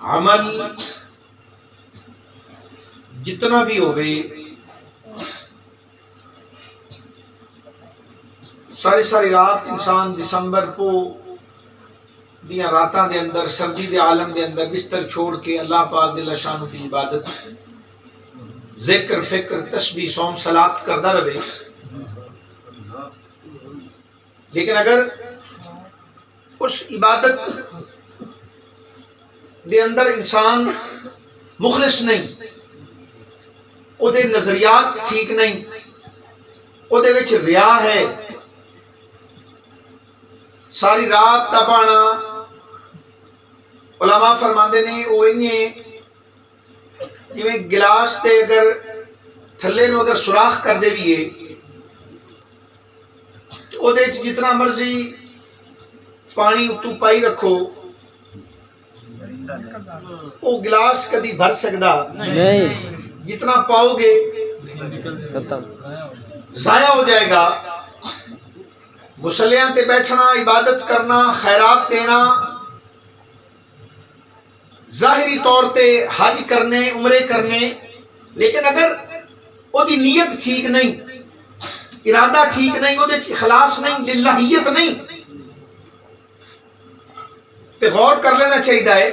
عمل جتنا بھی ہوئے ساری رات انسان دسمبر کو دیاں راتاں دے اندر سردی دے عالم دے اندر بستر چھوڑ کے اللہ پاک جل شانہ کی عبادت ذکر فکر تسبیح صوم صلات کردا رہے، لیکن اگر اس عبادت دے اندر انسان مخلص نہیں، او دے نظریات ٹھیک نہیں، او دے وچ ریا ہے، ساری رات دا پانا علماء فرماندے نے او انہیں جویں گلاس تے اگر تھلے نو اگر سوراخ کر دے بھی ہے تو او دے جتنا مرضی پانی اتو پائی رکھو او گلاس کدی بھر سکدا نہیں، جتنا پاؤ گے ضائع ہو جائے گا۔ مصلیاں تے بیٹھنا، عبادت کرنا، خیرات دینا، ظاہری طور تے حج کرنے، عمرے کرنے، لیکن اگر او دی نیت ٹھیک نہیں، ارادہ ٹھیک نہیں، او دے اخلاص نہیں، للہیت نہیں، تے غور کر لینا چاہیے۔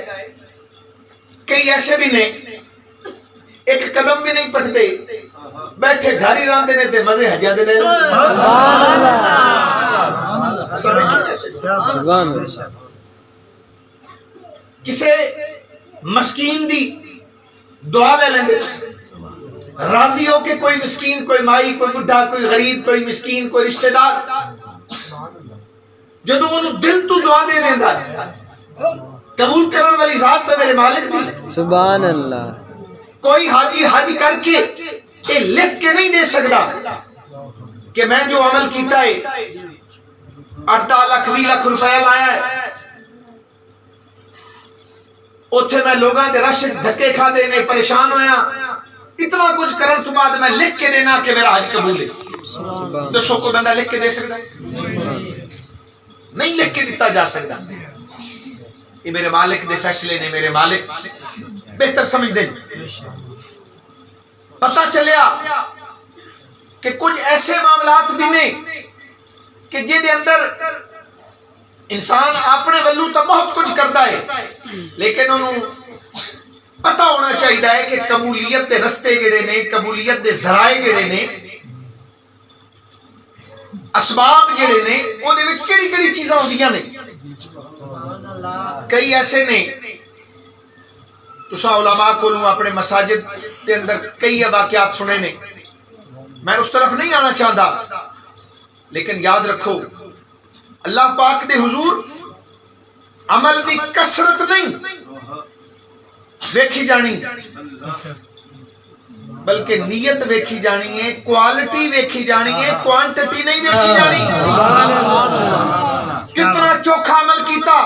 کئی ایسے بھی نہیں ایک قدم بھی نہیں پٹھتے، بیٹھے گھر ہی راندے نے تے مزے حجاں دے لے لو۔ کسے مسکین دی دعا لے لیندے، راضی ہو کہ کوئی مسکین، کوئی مائی، کوئی بڈھا، کوئی غریب، کوئی مسکین، کوئی رشتہ دار جدوں اونوں دل تو دعا دے دیندا قبول کرن والی ذات تے میرے مالک دی سبحان اللہ۔ کوئی حاجی حج کر کے یہ لکھ کے نہیں دے سکتا کہ میں جو عمل کیتا ہے 8 لاکھ 20 لاکھ روپیہ لایا ہے، اوتھے میں لوگاں دے رش دھکے کھا دے نے پریشان ہویا، اتنا کچھ کرن تو بعد میں لکھ کے دینا کہ میرا حج قبول ہے، دسو کوئی بندہ لکھ کے دے سکتا نہیں؟ لکھ کے دیتا جا سکتا، یہ میرے مالک دے فیصلے نے، میرے مالک بہتر سمجھ دیں۔ پتہ چلیا کہ کچھ ایسے معاملات بھی نہیں کہ جے دے اندر انسان اپنے ولو تو بہت کچھ کرتا ہے، لیکن انہوں پتہ ہونا چاہیے کہ قبولیت دے رستے جڑے نے، قبولیت دے ذرائع جڑے نے، اسباب جڑے نے، او دے وچ کیڑی کیڑی چیزاں ہوندیاں نے۔ کئی ایسے نے تساں علماء کولوں اپنے مساجد دے اندر کئی واقعات سنے نے، میں اس طرف نہیں آنا چاہتا، لیکن یاد رکھو اللہ پاک دے حضور عمل دی کثرت نہیں ویکھی جانی، بلکہ نیت ویکھی جانی ہے، کوالٹی ویکھی جانی ہے، کوانٹٹی نہیں ویکھی جانی۔ کتنا چوکھا عمل کیتا،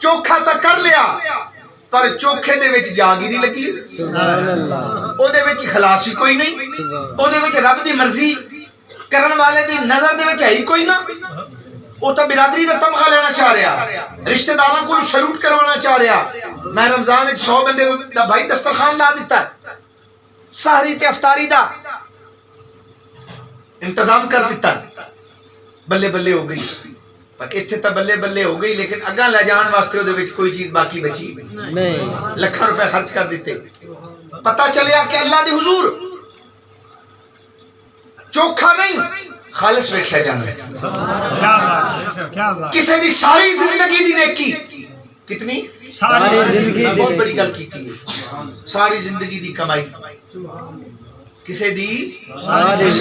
چوکھا تا کر لیا، پر چوکھے دے وچ جاگیری لگی، او دے وچ اخلاص ہی کوئی نہیں، او دے وچ رب دی مرضی کرن والے دی نظر دے وچ ہے ہی کوئی نہ۔ او تا برادری دا تمغہ لینا چاہ رہا، رشتہ داراں کو سلوٹ کروانا چاہ رہا، میں رمضان 100 بندے دا بھائی دسترخوان لا دیتا ہے، سحری تے افطاری دا انتظام کر دیتا، بلے بلے ہو گئی، پر اتھے تا بلے بلے ہو گئی، لیکن اگاں لے جان واسطے او دے وچ کوئی چیز باقی بچی نہیں، لکھاں روپے خرچ کر دیتے۔ پتہ چلیا کہ اللہ دے حضور چوکھا نہیں خالص ویکھیا جانا ہے۔ کسے دی ساری زندگی دی نیکی، کتنی ساری زندگی دی، بہت بڑی گل کیتی ہے، ساری زندگی دی کمائی، کسے دی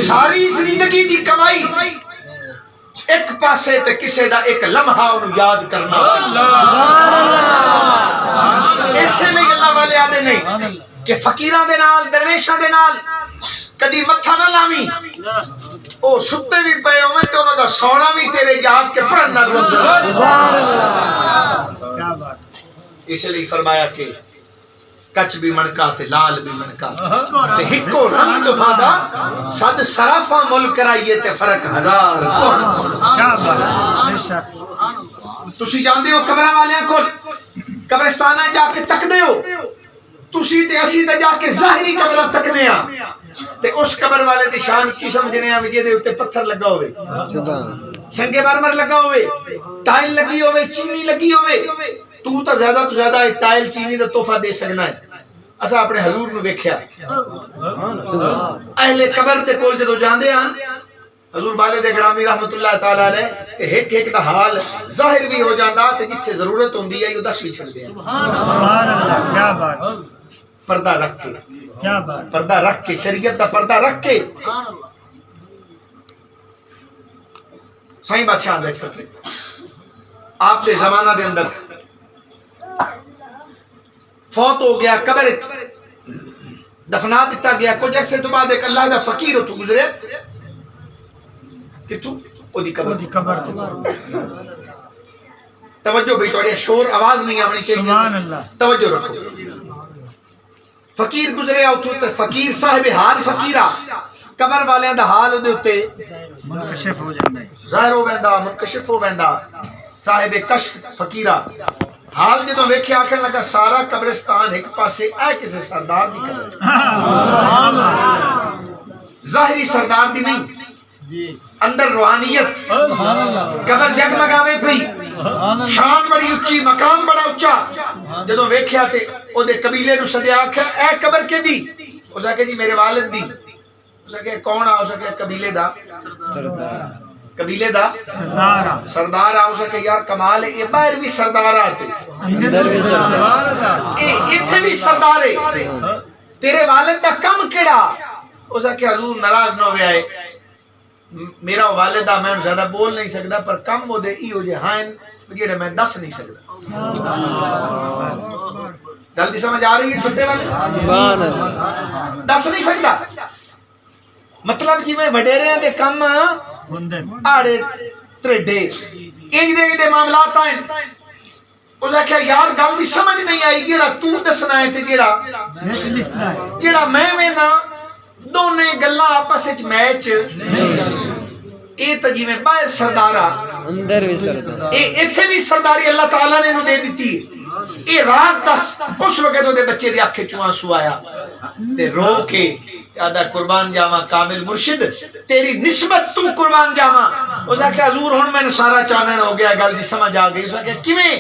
ساری زندگی دی کمائی ایک پاسے تے کسے دا ایک لمحہ انہوں یاد کرنا۔ ایسے لئے اللہ والے آدھے نہیں کہ فقیران دے نال، درویشان دے نال کدی متھا نہ لامی، او ستے بھی پے ہوئے تو انہوں دا سونا بھی تیرے جاگ کے پرن نہ گزر۔ اس لیے فرمایا کہ کچ بھی منکا تے لال بھی منکا تے ہکو رنگ دبادا صد سرافہ مل کرائیے تے فرق ہزار کون۔ تسی جاندے ہو قبرہ والیاں کو قبرستانہ جا کے تک دے ہو، تے اسی تے جا کے ظاہری قبر تکنے آ تے اس قبر والے دی شان کی سمجھنے آ جے دے اوتے پتھر لگا ہوئے سنگے مرمر لگا ہوئے ٹائل لگی ہوئے چینی لگی ہوئے تو زیادہ ٹائل چینی دا تحفہ دے سکنا ہے اسا اپنے حضور نو ویکھیا اہل قبر دے کول جدوں جاندے ہن حضور والد گرامی رحمت اللہ تعالی علیہ تے ایک دا حال ظاہر بھی ہو جاندا تے جتھے ضرورت ہوندی ہے او دس بھی چھڑ دے سبحان اللہ کیا بات پردہ رکھ کے کیا بات پردہ رکھ کے شریعت دا پردہ رکھ کے صحیح بادشاہ دے فکر آپ دے زمانہ دے اندر فوت ہو گیا قبر دفنا دیتا گیا کچھ ایسے تو بعد ایک اللہ دا فقیر ہو تو گزرے کہ تو او دی قبر توجہ بھی توڑے شور آواز نہیں آمنی چاہیے سبحان اللہ توجہ رکھو فقیر گزرے اتو تے فقیر صاحب حال فقیرہ قبر والیاں دا حال دے اوتے منکشف ہو جاندا ہے ظاہر ہو ویندا منکشف ہو ویندا صاحب کشف فقیرہ حال جدوں ویکھیا آکھن لگا سارا قبرستان ایک پاسے اے کسے سردار دی قبر ظاہری سردار دی نہیں اندر روحانیت قبر جگمگاوے پئی شان بڑی اچھی مقام بڑا اچھا جدوں ویکھیا تے او دے قبیلے نو سدیا آکھیا اے قبر کے دی اس آکھیا جی میرے والد دی اس آکھیا کون آ اس آکھیا قبیلے دا قبیلے دا سردار آ اس آکھیا یار کمال ہے یہ باہر بھی سردار آتے ایتھے بھی سردار ہے تیرے والد دا کم کیڑا اس آکھیا حضور ناراض نہ ہوئے آئے میرا والدہ میں زیادہ بول نہیں سکتا پر کم ہو دے ای ہو جے ہائن جیڑے میں دس نہیں سکتا جلدی سمجھ آ رہی ہے چھٹے والے دس نہیں سکتا مطلب جی میں وڈیریاں دے کم آڑے تریڈے ایک دے معاملات آئیں اس نے کہا یار گل دی سمجھ نہیں آئی جیڑا تو دسنا ہے تے جیڑا میں نا دونے گلہ آپس اچ میچ اے تجی میں باہر سردارہ اندر بھی سردار ایتھے بھی سرداری اللہ تعالیٰ نے انہوں دے دیتی اے راز دس اس وقت دے بچے دی آنکھیں چوہاں سو آیا تے رو کے آدھا قربان جاواں کامل مرشد تیری نسبت تو قربان جاواں اس نے کہا حضور ہن میں نے سارا چانن ہو گیا گل دی سمجھ آ گئی اس نے کہا کیویں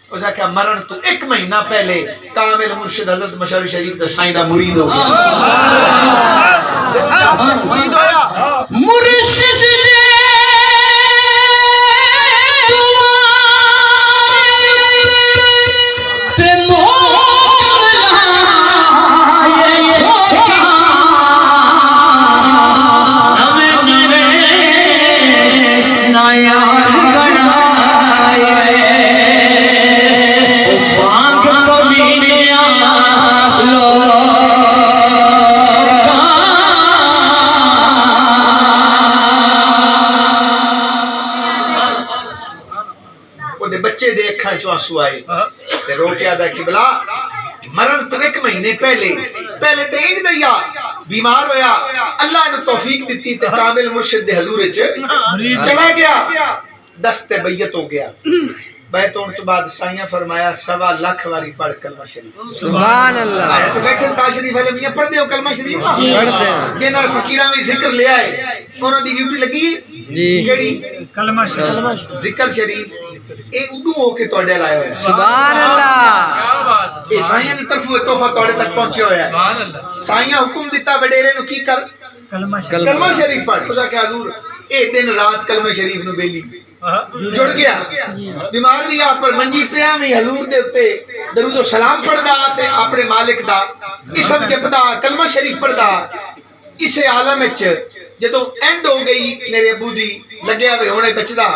اس نے کہا مرن تو ایک مہینہ پہلے کامل مرشد حضرت مشہور شریف دا سائیں دا مرید ہو گیا مرید ہویا مرشد بچے دیکھا چواسو آئے تے رو کے آدھا قبلہ مرن تو ایک مہینے پہلے تے ایج دیا بیمار ہویا اللہ نے توفیق دیتی تے کامل مرشد دے حضور چلا گیا دست بیعت ہو گیا بیعت ہونے تو بعد سائیاں فرمایا 1.25 لاکھ واری پڑھ کلمہ شریف سبحان اللہ آئے تو بیٹھے تاج شریف والے میاں پڑھ دے ہو کلمہ شریف پڑھتے ہیں کہ نال فقیرہ میں ذکر لے آئے انہوں دی ڈیوٹی لگی جی کلمہ شریف ذکر شریف اے اردو ہو کے توڑے لائے ہوئے سبحان اللہ اے سائیاں دی طرف تحفہ توڑے تک پہنچے ہوئے ہیں سائیاں حکم دیتا وڈیرے نو کی کر کلمہ شریف پڑھ اس کہ حضور اے دن رات کلمہ شریف نو بیلی جڑ گیا بیمار بھی آپ پر منجی پیا میں حضور دے تے درود و سلام پڑھ دا تے اپنے مالک دا اسم جپدا کلمہ شریف پڑھ دا اسے عالم وچ جدوں اینڈ ہو گئی میرے ابو دی لگیا ہوئے ہونے بچدا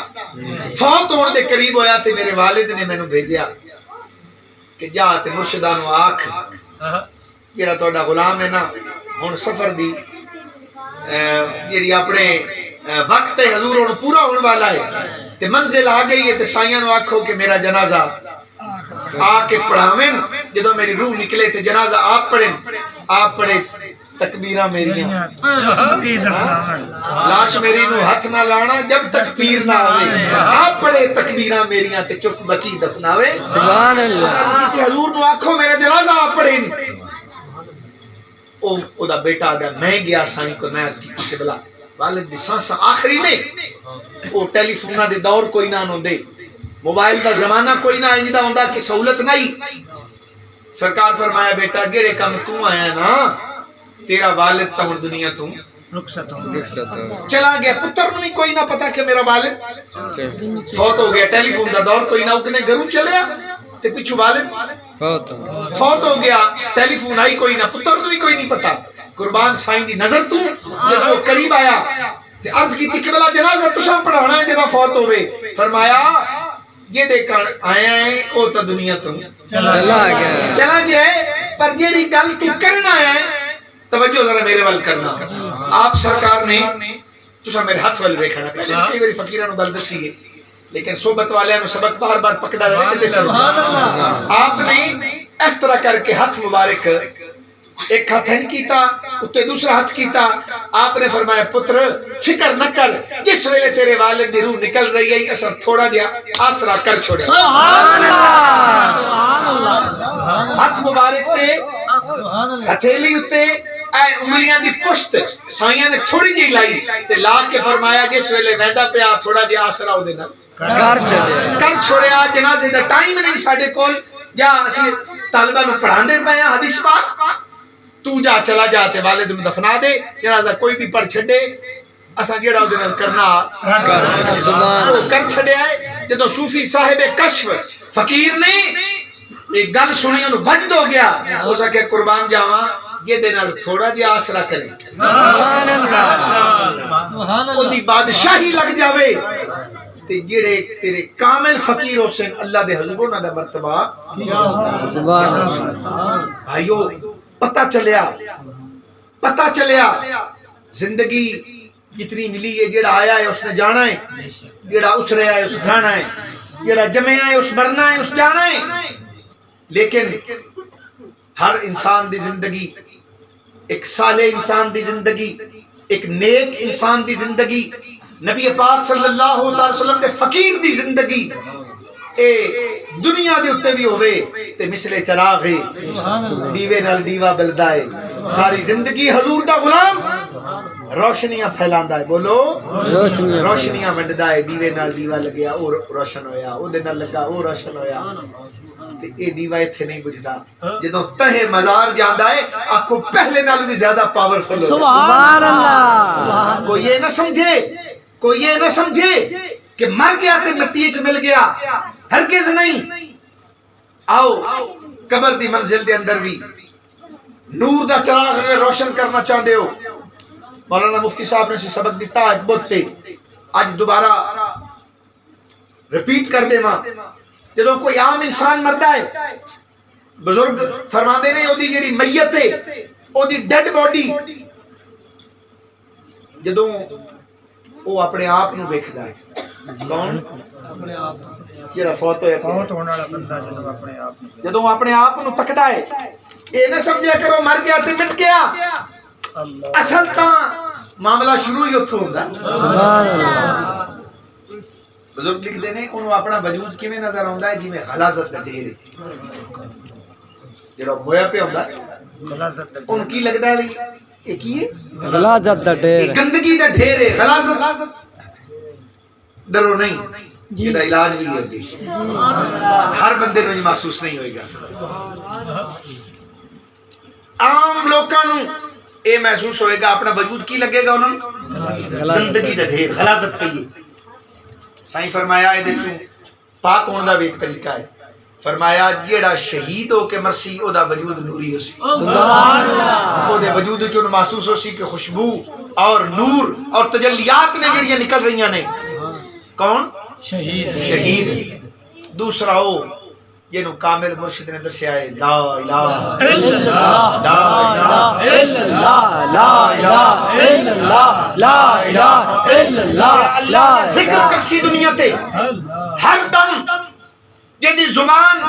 فوت ہونے دے قریب ہویا تے میرے والد نے مینوں بھیجیا کہ جا تے مرشداں نو آکھ جڑا تہاڈا غلام ہے نا ہن سفر دی جڑی اپنے وقت حضور ہن پورا ہونے والا ہے تے منزل آ گئی ہے تے سائیاں نو آکھو کہ میرا جنازہ آ کے پڑھاویں جدوں میری روح نکلے تے جنازہ آپ پڑھے تکبیرہ میریاں لاش میری نو ہاتھ نہ لانا جب تک پیر نہ آوے آپ پڑھے تکبیرہ میریاں تے چک بکی دفناوے سبحان اللہ حضور نو آکھو میرا جنازہ آپ پڑھے او دا بیٹا آ گیا میں گیا سائیں کو میں عرض کی بلا والد دی سانس آخری نے او ٹیلی فونہ دے دور کوئی نہ ہوندے موبائل دا زمانہ کوئی نہ انجدہ ہوندا کہ سہولت نہیں سرکار فرمایا بیٹا گیڑے کم تو آیا ہے نا تیرا والد تا ہن دنیا تو رخصت ہو چلا گیا پتر نو بھی کوئی نہ پتا کہ میرا والد فوت ہو گیا ٹیلی فون دا دور کوئی نہ اکنے گھروں چلیا تے پیچھو والد فوت ہو گیا ٹیلی فون آئی کوئی نہ پتر نو بھی کوئی نہیں پتا قربان سائیں دی نظر تو جب وہ قریب آیا تے عرض کی تھی کہ بلا جنازہ تشاں پڑھانا ہے جدا فوت ہوئے فرمایا یہ دیکھا آیا ہے او تا دنیا تو چلا گیا ہے پر جیڑی گل تو کرنا ہے توجہ ذرا میرے وال کرنا آپ سرکار نے تسا میرے ہاتھ وال ویکھنا پہلے کئی باری فقیراں نو گل دسی ہے لیکن صحبت والے نو سبق بار بار پکدا رہے آپ نے اس طرح کر کے ہاتھ مبارک ایک ہاتھ ہن کیتا اتے دوسرا ہاتھ کیتا آپ نے فرمایا پتر فکر نہ کر جس ویلے تیرے والد دی روح نکل رہی ہے اسا تھوڑا جیا آسرا کر چھوڑے سبحان اللہ ہاتھ مبارک تے ہتھیلی اتے اے انگلیاں دی پشت سائیاں نے تھوڑی جی لائی تے لا کے فرمایا جس ویلے ویندا پیا تھوڑا جیا آسرا او دے نال کر چھوڑیا جنازے دا ٹائم نہیں ساڈے کول جا اسی طالبہ نو پڑھاندے پے ہیں حدیث پاک تو جا چلا جا تے والد میں دفنا دے جنازہ کوئی بھی پڑھ چھڑے اسا جیڑا اودے نال کرنا سبحان کر چھڑیا ہے جدوں صوفی صاحب کشف فقیر نے ایک گل سنی انہوں بجد ہو گیا اس کہ قربان جاواں یہ دے نال تھوڑا جی آسرا کرے سبحان اللہ او دی بادشاہی لگ جاوے تے جڑے تیرے کامل فقیر حسین اللہ دے حضور انہاں دا مرتبہ سبحان اللہ بھائیو پتہ چلیا زندگی جتنی ملی ہے جڑا آیا ہے اس نے جانا ہے جڑا اسریا ہے اس جانا ہے جڑا جمعیا ہے اس مرنا ہے اس جانا ہے لیکن ہر انسان دی زندگی ایک صالح انسان دی زندگی ایک نیک انسان دی زندگی نبی پاک صلی اللہ علیہ وسلم دے فقیر دی زندگی اے دنیا دے اتے بھی ہوئے تے مثل چراغ ہے دیوے نال دیوا بلدا ہے ساری زندگی حضور دا غلام روشنیاں پھیلاندا ہے بولو روشنیاں منڈدا ہے دیوے نال دیوا لگیا او روشن ہویا او دے نال لگا او روشن ہویا تے اے دیوا ایتھے نہیں بجھدا جدوں تہے مزار جاندا ہے آکھو پہلے نال بھی زیادہ پاورفل ہو سبحان اللہ کوئی یہ نہ سمجھے کہ مر گیا تے مٹی وچ مل گیا ہرگز نہیں آؤ قبر دی منزل دے اندر بھی نور دا چراغ اگر روشن کرنا چاہتے ہو مولانا مفتی صاحب نے سبق دیتا ایک بہت تے آج دوبارہ ریپیٹ کر دے ماں جدوں کوئی عام انسان مردہ ہے بزرگ فرما دے نے او دی جڑی میت ہے او دی ڈیڈ باڈی جدوں وہ اپنے آپ نو ویکھدا ہے کون جڑا فوت ہویا فوت ہونے والا بندہ جدوں اپنے آپ نو تکدا ہے اے نہ سمجھیا کرو مر گیا تے مٹ گیا اصل تاں معاملہ شروع ہی اتھوں ہوندا سبحان اللہ بزرگ لکھ دے نے انہوں اپنا وجود کیویں نظر آوندا ہے جویں غلاظت دا ڈھیر ہے جڑا ہویا پہ ہوندا ہے ان کی لگدا ہے اے کی ہے غلاظت دا ڈھیر ہے گندگی دا ڈھیر ہے غلاظت ڈرو نہیں یہ دا علاج بھی ہے ہر بندے نو محسوس نہیں ہوئے گا عام لوکاں نو اے محسوس ہوئے گا اپنا وجود کی لگے گا انہوں گندگی دا ڈھیر غلاظت پئی سائیں فرمایا اے دیکھو پاک ہون دا بھی ایک طریقہ ہے فرمایا جیڑا شہید ہو کے مرسی او دا وجود نوری ہو سی سبحان اللہ او دے وجود جو محسوس ہو سی کہ خوشبو اور نور اور تجلیات نے جڑیاں نکل رہی ہیں کون شہید دوسرا ہو جنہوں کامل مرشد نے دسیا ہے لا الہ الا اللہ لا الہ الا اللہ لا الہ الا اللہ لا الہ الا اللہ اللہ ذکر کرسی دنیا تے ہر دم جدی زبان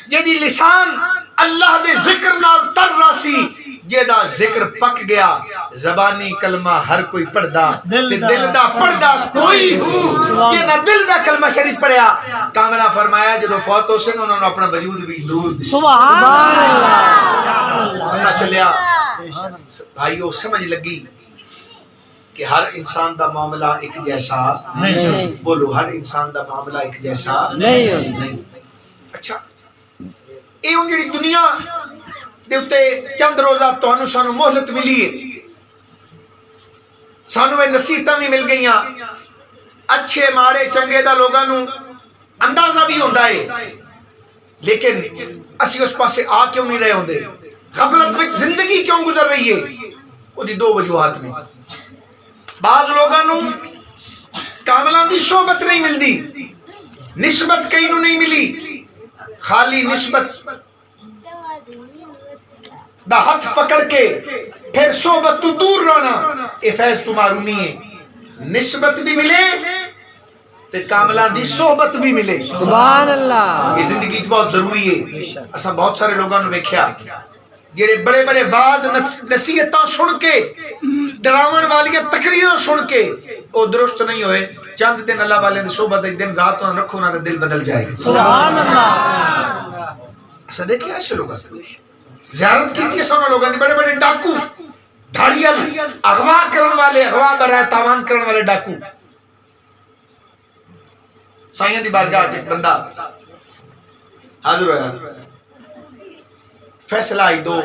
جدی لسان اللہ دے ذکر نال تر راسی جیدہ ذکر پک گیا زبانی کلمہ ہر کوئی پڑھدا تے دل دا پڑھدا کوئی ہو یہ نہ دل دا کلمہ شریف پڑھیا کاملہ فرمایا جدو فوت ہو سن انہوں نے اپنا وجود بھی نور دی سبحان اللہ پتہ چلیا بھائیو سمجھ لگی کہ ہر انسان دا معاملہ ایک جیسا نہیں بولو ہر انسان دا معاملہ ایک جیسا نہیں اچھا یہ ہوں جڑی دنیا دے اتے چند روزہ تو سانو مہلت ملی ہے سانو یہ نصیحتاں بھی مل گئیاں اچھے ماڑے چنگے دا لوگاں نو اندازہ بھی ہوندا ہے لیکن اسی اس پاسے آ کیوں نہیں رہے ہوندے غفلت میں زندگی کیوں گزر رہی ہے وہ دی دو وجوہات میں بعض لوگاں نو کاملاں دی صحبت نہیں ملدی نسبت کئی نو نہیں ملی خالی نسبت دا ہاتھ پکڑ کے پھر صحبت تو دور رہنا اے فیض تو معلومی ہے نسبت بھی ملے تے کاملاں دی صحبت بھی ملے سبحان اللہ یہ زندگی بہت ضروری ہے اساں بہت سارے لوگاں نو ویکھیا جڑے بڑے بڑے واز نصیحتاں سن کے ڈراون والی تقریراں سن کے او درست نہیں ہوئے چند دن اللہ والے دی صحبت ایک دن رات تو رکھو نہ دل بدل جائے سبحان اللہ ایسا دیکھیں ایسے لوگ زیارت کی تھی سونا لوگوں نے بڑے بڑے ڈاکو دھاڑیل اغوا کرن والے اغوا برائے تاوان کرن والے ڈاکو سائیں دی بارگاہ ایک بندہ حاضر ہویا فیصلہ آئی دو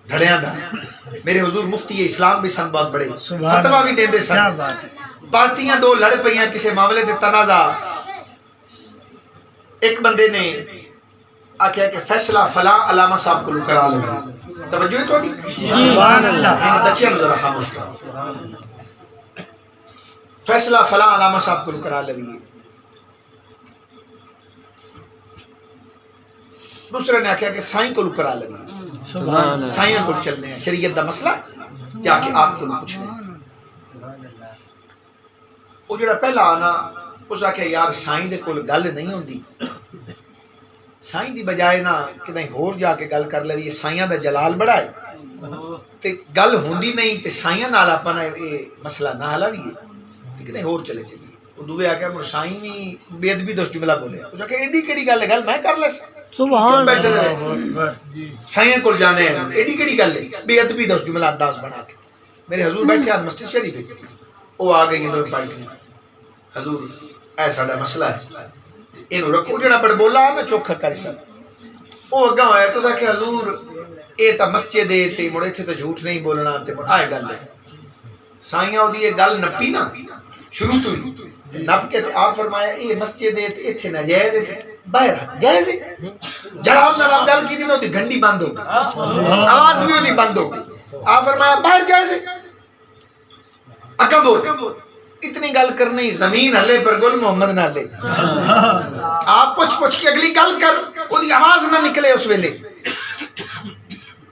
دھڑیاں دا میرے حضور مفتی اسلام بھی سن بہت بڑے فتوہ بھی دین دے سن پارٹیاں دو لڑ پئیاں کسی معاملے دے تنازع ایک بندے نے آکھیا کہ فیصلہ فلاں علامہ صاحب کو کرا لے توجہ ہے توڑی سبحان اللہ ان بچیاں نظر خاموش کرا فیصلہ فلاں علامہ صاحب کو کرا لے دوسرے نے آکھیا کہ سائیں کو کرا لے سبحان اللہ سائیں کو چلنے ہیں شریعت دا مسئلہ جا کے آپ کو پوچھنے وہ جڑا پہلا آنا اس آکھیا یار سائیں دے کول گل نہیں ہوندی سائیں دی بجائے نا کدیں ہور جا کے گل کر لے یہ سائیاں دا جلال بڑا ہے تے گل ہوندی نہیں تے سائیاں نال اپنا یہ مسئلہ نہ حل وی تے کدیں ہور چلے چلیے وہ دوے آ کے مر سائیں بھی بے ادبی دس جملہ بولے اس کہ ایڈی کیڑی گل ہے گل میں کر لے سبحان اللہ سائیاں کول جانے ہیں ایڈی کیڑی گل ہے بے ادبی دس جملہ انداز بنا کے میرے حضور بیٹھے ہیں مسجد شریف ہے وہ آ گئی دو پارٹی حضور اے ساڈا مسئلہ ہے اینو رکھو جڑا بڑ بولا میں چوکھا کر سک او اگا ہویا تو کہ حضور اے تا مسجد ہے تے مڑے تھے تو جھوٹ نہیں بولنا تے آئے گل ہے سائیاں دی یہ گل نپی نا شروع تو ہی نپ کے تے آپ فرمایا اے مسجد ہے تے ایتھے ناجائز ہے باہر جائز ہے جڑا نال گل کی دی دی گھنڈی بند ہو آواز بھی دی بند ہو آپ فرمایا باہر جائز ہے اگا بول اتنی گل کرنی زمین ہلے پر گل محمد نہ ہلے آپ پوچھ کے اگلی گل کر کوئی آواز نہ نکلے اس ویلے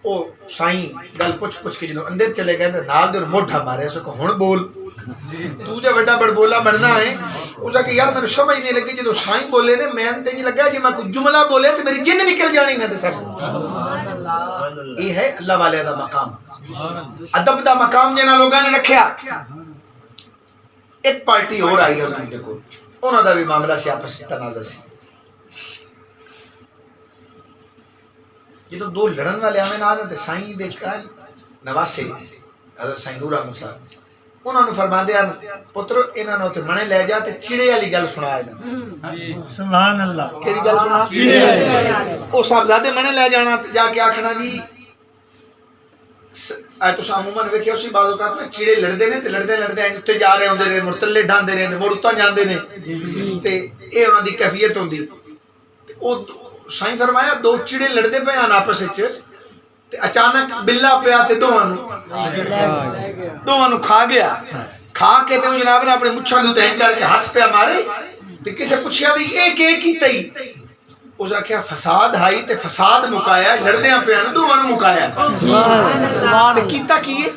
او سائیں گل پوچھ کے جنہوں اندر چلے گئے نال دے موٹھا مارے اس کو ہن بول تو جا بڑا بڑ بولا بننا ہے اس کہ یار میں سمجھ نہیں لگی جدو سائیں بولے نے میں تے نہیں لگا جی میں کوئی جملہ بولے تے میری جن نکل جانی نہ تے سب یہ ہے اللہ والے دا مقام ادب دا مقام جنا لوگاں نے رکھیا ایک پارٹی اور آئی ہے انہوں نے کو انہوں دا بھی معاملہ سے آپس تنازع سی یہ تو دو لڑن والے ہمیں نہ آنے سائیں دیکھ کر نواسے حضرت سائیں نور احمد صاحب انہوں نے فرما دیا پتر انہوں نے منے لے جا تے چڑے والی گل سنا ہے سبحان اللہ کیڑی گل سنا چڑے او صاحبزادے منے لے جانا جا کے آکھنا جی آئے تو عموماً ویکھیا اسی بعض اوقات میں چیڑے لڑدے نے تے لڑدے اوتے جا رہے ہوندے نے مرتلے ڈاندے نے تے مڑ اوتاں جاندے نے تے اے انہاں دی کیفیت ہوندی تے او سائیں فرمایا دو چیڑے لڑدے پے آن آپس وچ تے اچانک بلا پیا تے دوواں نو کھا گیا کھا کے تے جناب نے اپنے مچھاں دے تے کر کے ہاتھ پیا مارے تے کسے پوچھیا بھی ایک ایک کیتا ہی اس نے کہا فساد ہائی تے فساد مکایا لڑدیاں پہ آنے دوواں نو مکایا تے کیتا کیے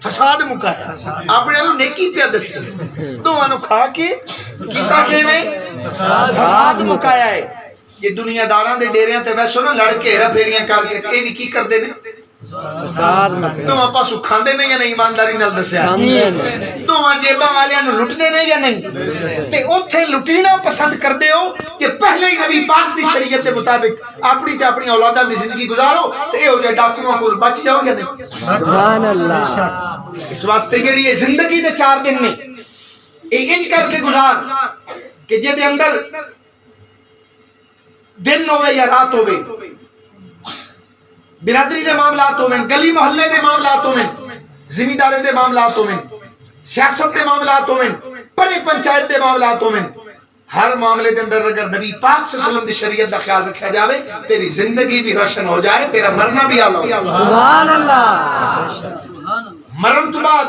فساد مکایا آپ نے نیکی پہ دسی دوواں نو کھا کے کیتا کہ میں فساد مکایا ہے یہ دنیا داراں دے ڈیریاں تے ویسو نا لڑ کے ہیرا پھیریاں کر کے اے بھی کی کر دے نے فساد مکے ਦੋਵਾਂ ਪਾਸੋਂ ਖਾਂਦੇ ਨੇ ਜਾਂ ਨਹੀਂ ਇਮਾਨਦਾਰੀ ਨਾਲ ਦੱਸਿਆ ਦੋਵਾਂ ਜੇਬਾਂ ਵਾਲਿਆਂ ਨੂੰ ਲੁੱਟਦੇ ਨੇ ਜਾਂ ਨਹੀਂ ਤੇ ਉੱਥੇ ਲੁੱਟਣਾ ਪਸੰਦ ਕਰਦੇ ਹੋ ਕਿ ਪਹਿਲੇ ਹੀ ਨਬੀ ਪਾਕ ਦੀ ਸ਼ਰੀਅਤ ਦੇ ਮੁਤਾਬਿਕ ਆਪਣੀ ਤੇ ਆਪਣੀ ਔਲਾਦਾਂ ਦੀ ਜ਼ਿੰਦਗੀ ਗੁਜ਼ਾਰੋ ਤੇ ਇਹੋ ਜਿਹੇ ਡਾਕੂਆਂ ਕੋਲ ਬਚ ਜਾਓ ਜਾਂ ਨਹੀਂ سبحان اللہ اس واسطے جڑی یہ زندگی دے 4 دن نے یہ انج کر کے گزار کہ جے دے اندر دن ہوئے یا رات ہوئے برادری دے معاملات ہوئے گلی محلے دے معاملات ہوئے زمیندارے دے معاملات ہوئے سیاست دے معاملات ہوئے پرے پنچایت دے معاملات ہوئے ہر معاملے دے اندر اگر نبی پاک صلی اللہ علیہ وسلم دی شریعت دا خیال رکھا جاوے تیری زندگی بھی روشن ہو جائے تیرا مرنا بھی آلہ ہو جائے سبحان اللہ مرن تو بعد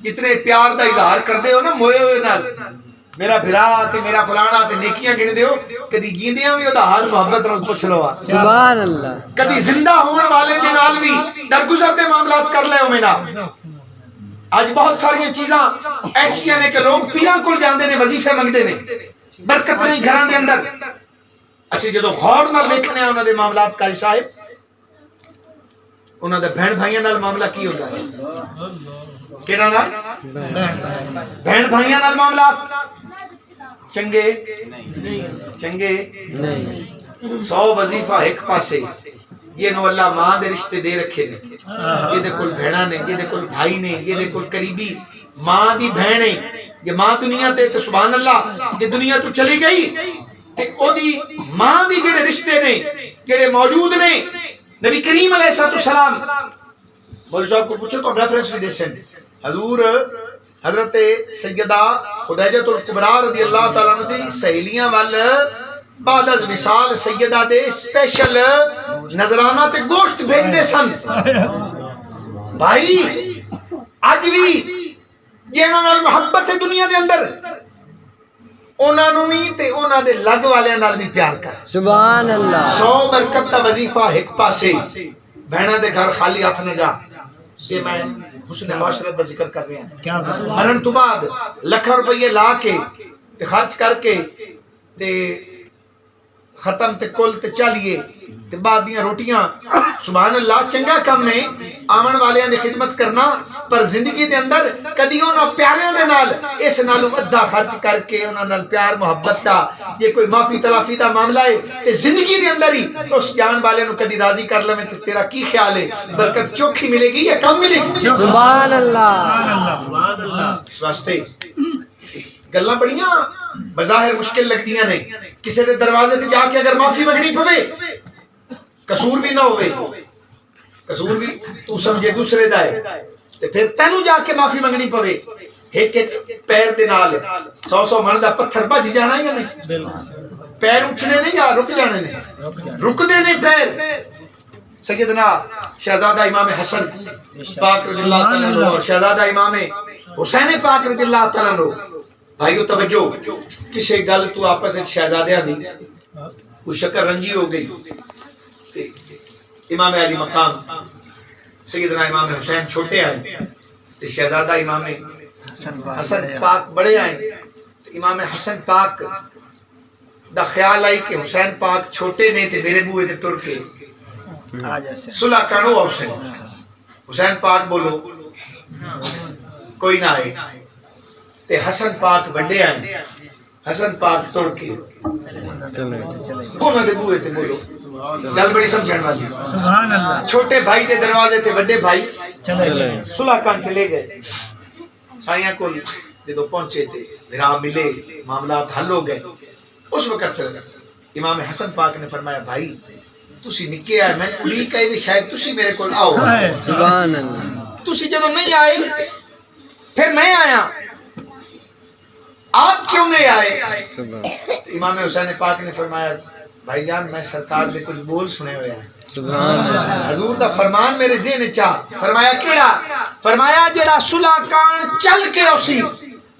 جتنے پیار دا اظہار کر دے ہو نا موئے ہوئے نال میرا بھرا تے میرا فلانا تے نیکیاں گن دے ہو کدی جیندیاں بھی دا حال محبت نال پوچھ لو سبحان اللہ کدی زندہ ہون والے دے نال بھی درگزر دے معاملات کر لے ہو مینا آج بہت ساری چیزاں ایسی ہیں کہ لوگ پیران کل جاندے نے وظیفے منگدے نے برکت نہیں گھران دے اندر اسی جدو غور نال ویکھنے ہیں انہاں دے معاملات کاری صاحب انہاں دے بہن بھائیاں نال معاملہ کی ہوتا ہے کیڑا نال بہن بھائیاں نال معاملات چنگے چنگے 100 وظیفہ ایک پاسے یہ نو اللہ ماں دے رشتے دے رکھے نے یہ دے کل بہنا نے یہ دے کل بھائی نے یہ دے کل قریبی ماں دی بہن ہے یہ ماں دنیا تے تو سبحان اللہ یہ دنیا تو چلی گئی تے او دی ماں دی جڑے رشتے نے جڑے موجود نے نبی کریم علیہ السلام مولوی صاحب کو پوچھو تو ریفرنس بھی دے سن حضور حضرت سیدہ خدیجہ الکبریٰ رضی اللہ تعالیٰ عنہ دی سہیلیاں وال بعد از مثال سیدہ دے اسپیشل نظرانہ تے گوشت بھیج دے سن بھائی آج بھی جنہاں نال محبت ہے دنیا دے اندر انہاں نوں وی تے انہاں دے لگ والے نال بھی پیار کر سبحان اللہ 100 برکت دا وظیفہ ایک پاسے بہنا دے گھر خالی ہاتھ نہ جا یہ میں حسن معاشرت دا ذکر کر رہے ہیں مرن تو بعد لکھاں روپیے لا کے تے خرچ کر کے تے ختم تے کل تے چالیے تے بعد دیاں روٹیاں سبحان اللہ چنگا کم ہے آمن والیاں دی خدمت کرنا پر زندگی دے اندر کدی انہاں پیاریاں دے نال اس نالوں ادھا خرچ کر کے انہاں نال پیار محبت دا یہ کوئی معافی تلافی دا معاملہ ہے تے زندگی دے اندر ہی اس جان والے نو کدی راضی کر لویں تے تیرا کی خیال ہے برکت چوکھی ملے گی یا کم ملے گی سبحان اللہ اس واسطے گلاں بڑیاں بظاہر مشکل لگدیاں نے کسی دے دروازے تے جا کے اگر معافی منگنی پوے قصور بھی نہ ہوئے قصور بھی تو سمجھے دوسرے دا ہے تے پھر تینوں جا کے معافی منگنی پوے ایک ایک پیر دے نال 100 من دا پتھر بج جانا ہے یا نہیں پیر اٹھنے نہیں یا رک جانے نے رک دے نہیں پیر سیدنا شہزادہ امام حسن پاک رضی اللہ تعالیٰ عنہ اور شہزادہ امام حسین پاک رضی اللہ تعالیٰ عنہ بھائیو توجہ کسی گل تو آپس ایک شہزادیاں دی کوئی شکر رنجی ہو گئی تے امام علی مقام سیدنا امام حسین چھوٹے آئے تے شہزادہ امام حسن پاک بڑے آئے امام حسن پاک دا خیال آئی کہ حسین پاک چھوٹے نے تے میرے بوئے تے تر کے صلح کرو حسین پاک بولو کوئی نہ آئے تے حسن پاک بڑے آئے حسن پاک تر کے انہوں نے بوئے تے بولو گل بڑی سمجھن والی سبحان اللہ چھوٹے بھائی دے دروازے تے بڑے بھائی صلح کان چلے گئے سائیاں کو جدو پہنچے تھے بھرا ملے معاملات حل ہو گئے اس وقت امام حسن پاک نے فرمایا بھائی تسی نکے آئے میں کڑی کہے بھی شاید تسی میرے کو آؤ سبحان اللہ تسی جدو نہیں آئے پھر میں آیا آپ کیوں نہیں آئے امام حسین پاک نے فرمایا بھائی جان میں سرکار دے کچھ بول سنے ہوئے ہیں سبحان اللہ حضور دا فرمان میرے ذہن چاہ فرمایا کیڑا فرمایا جڑا صلح کان چل کے اسی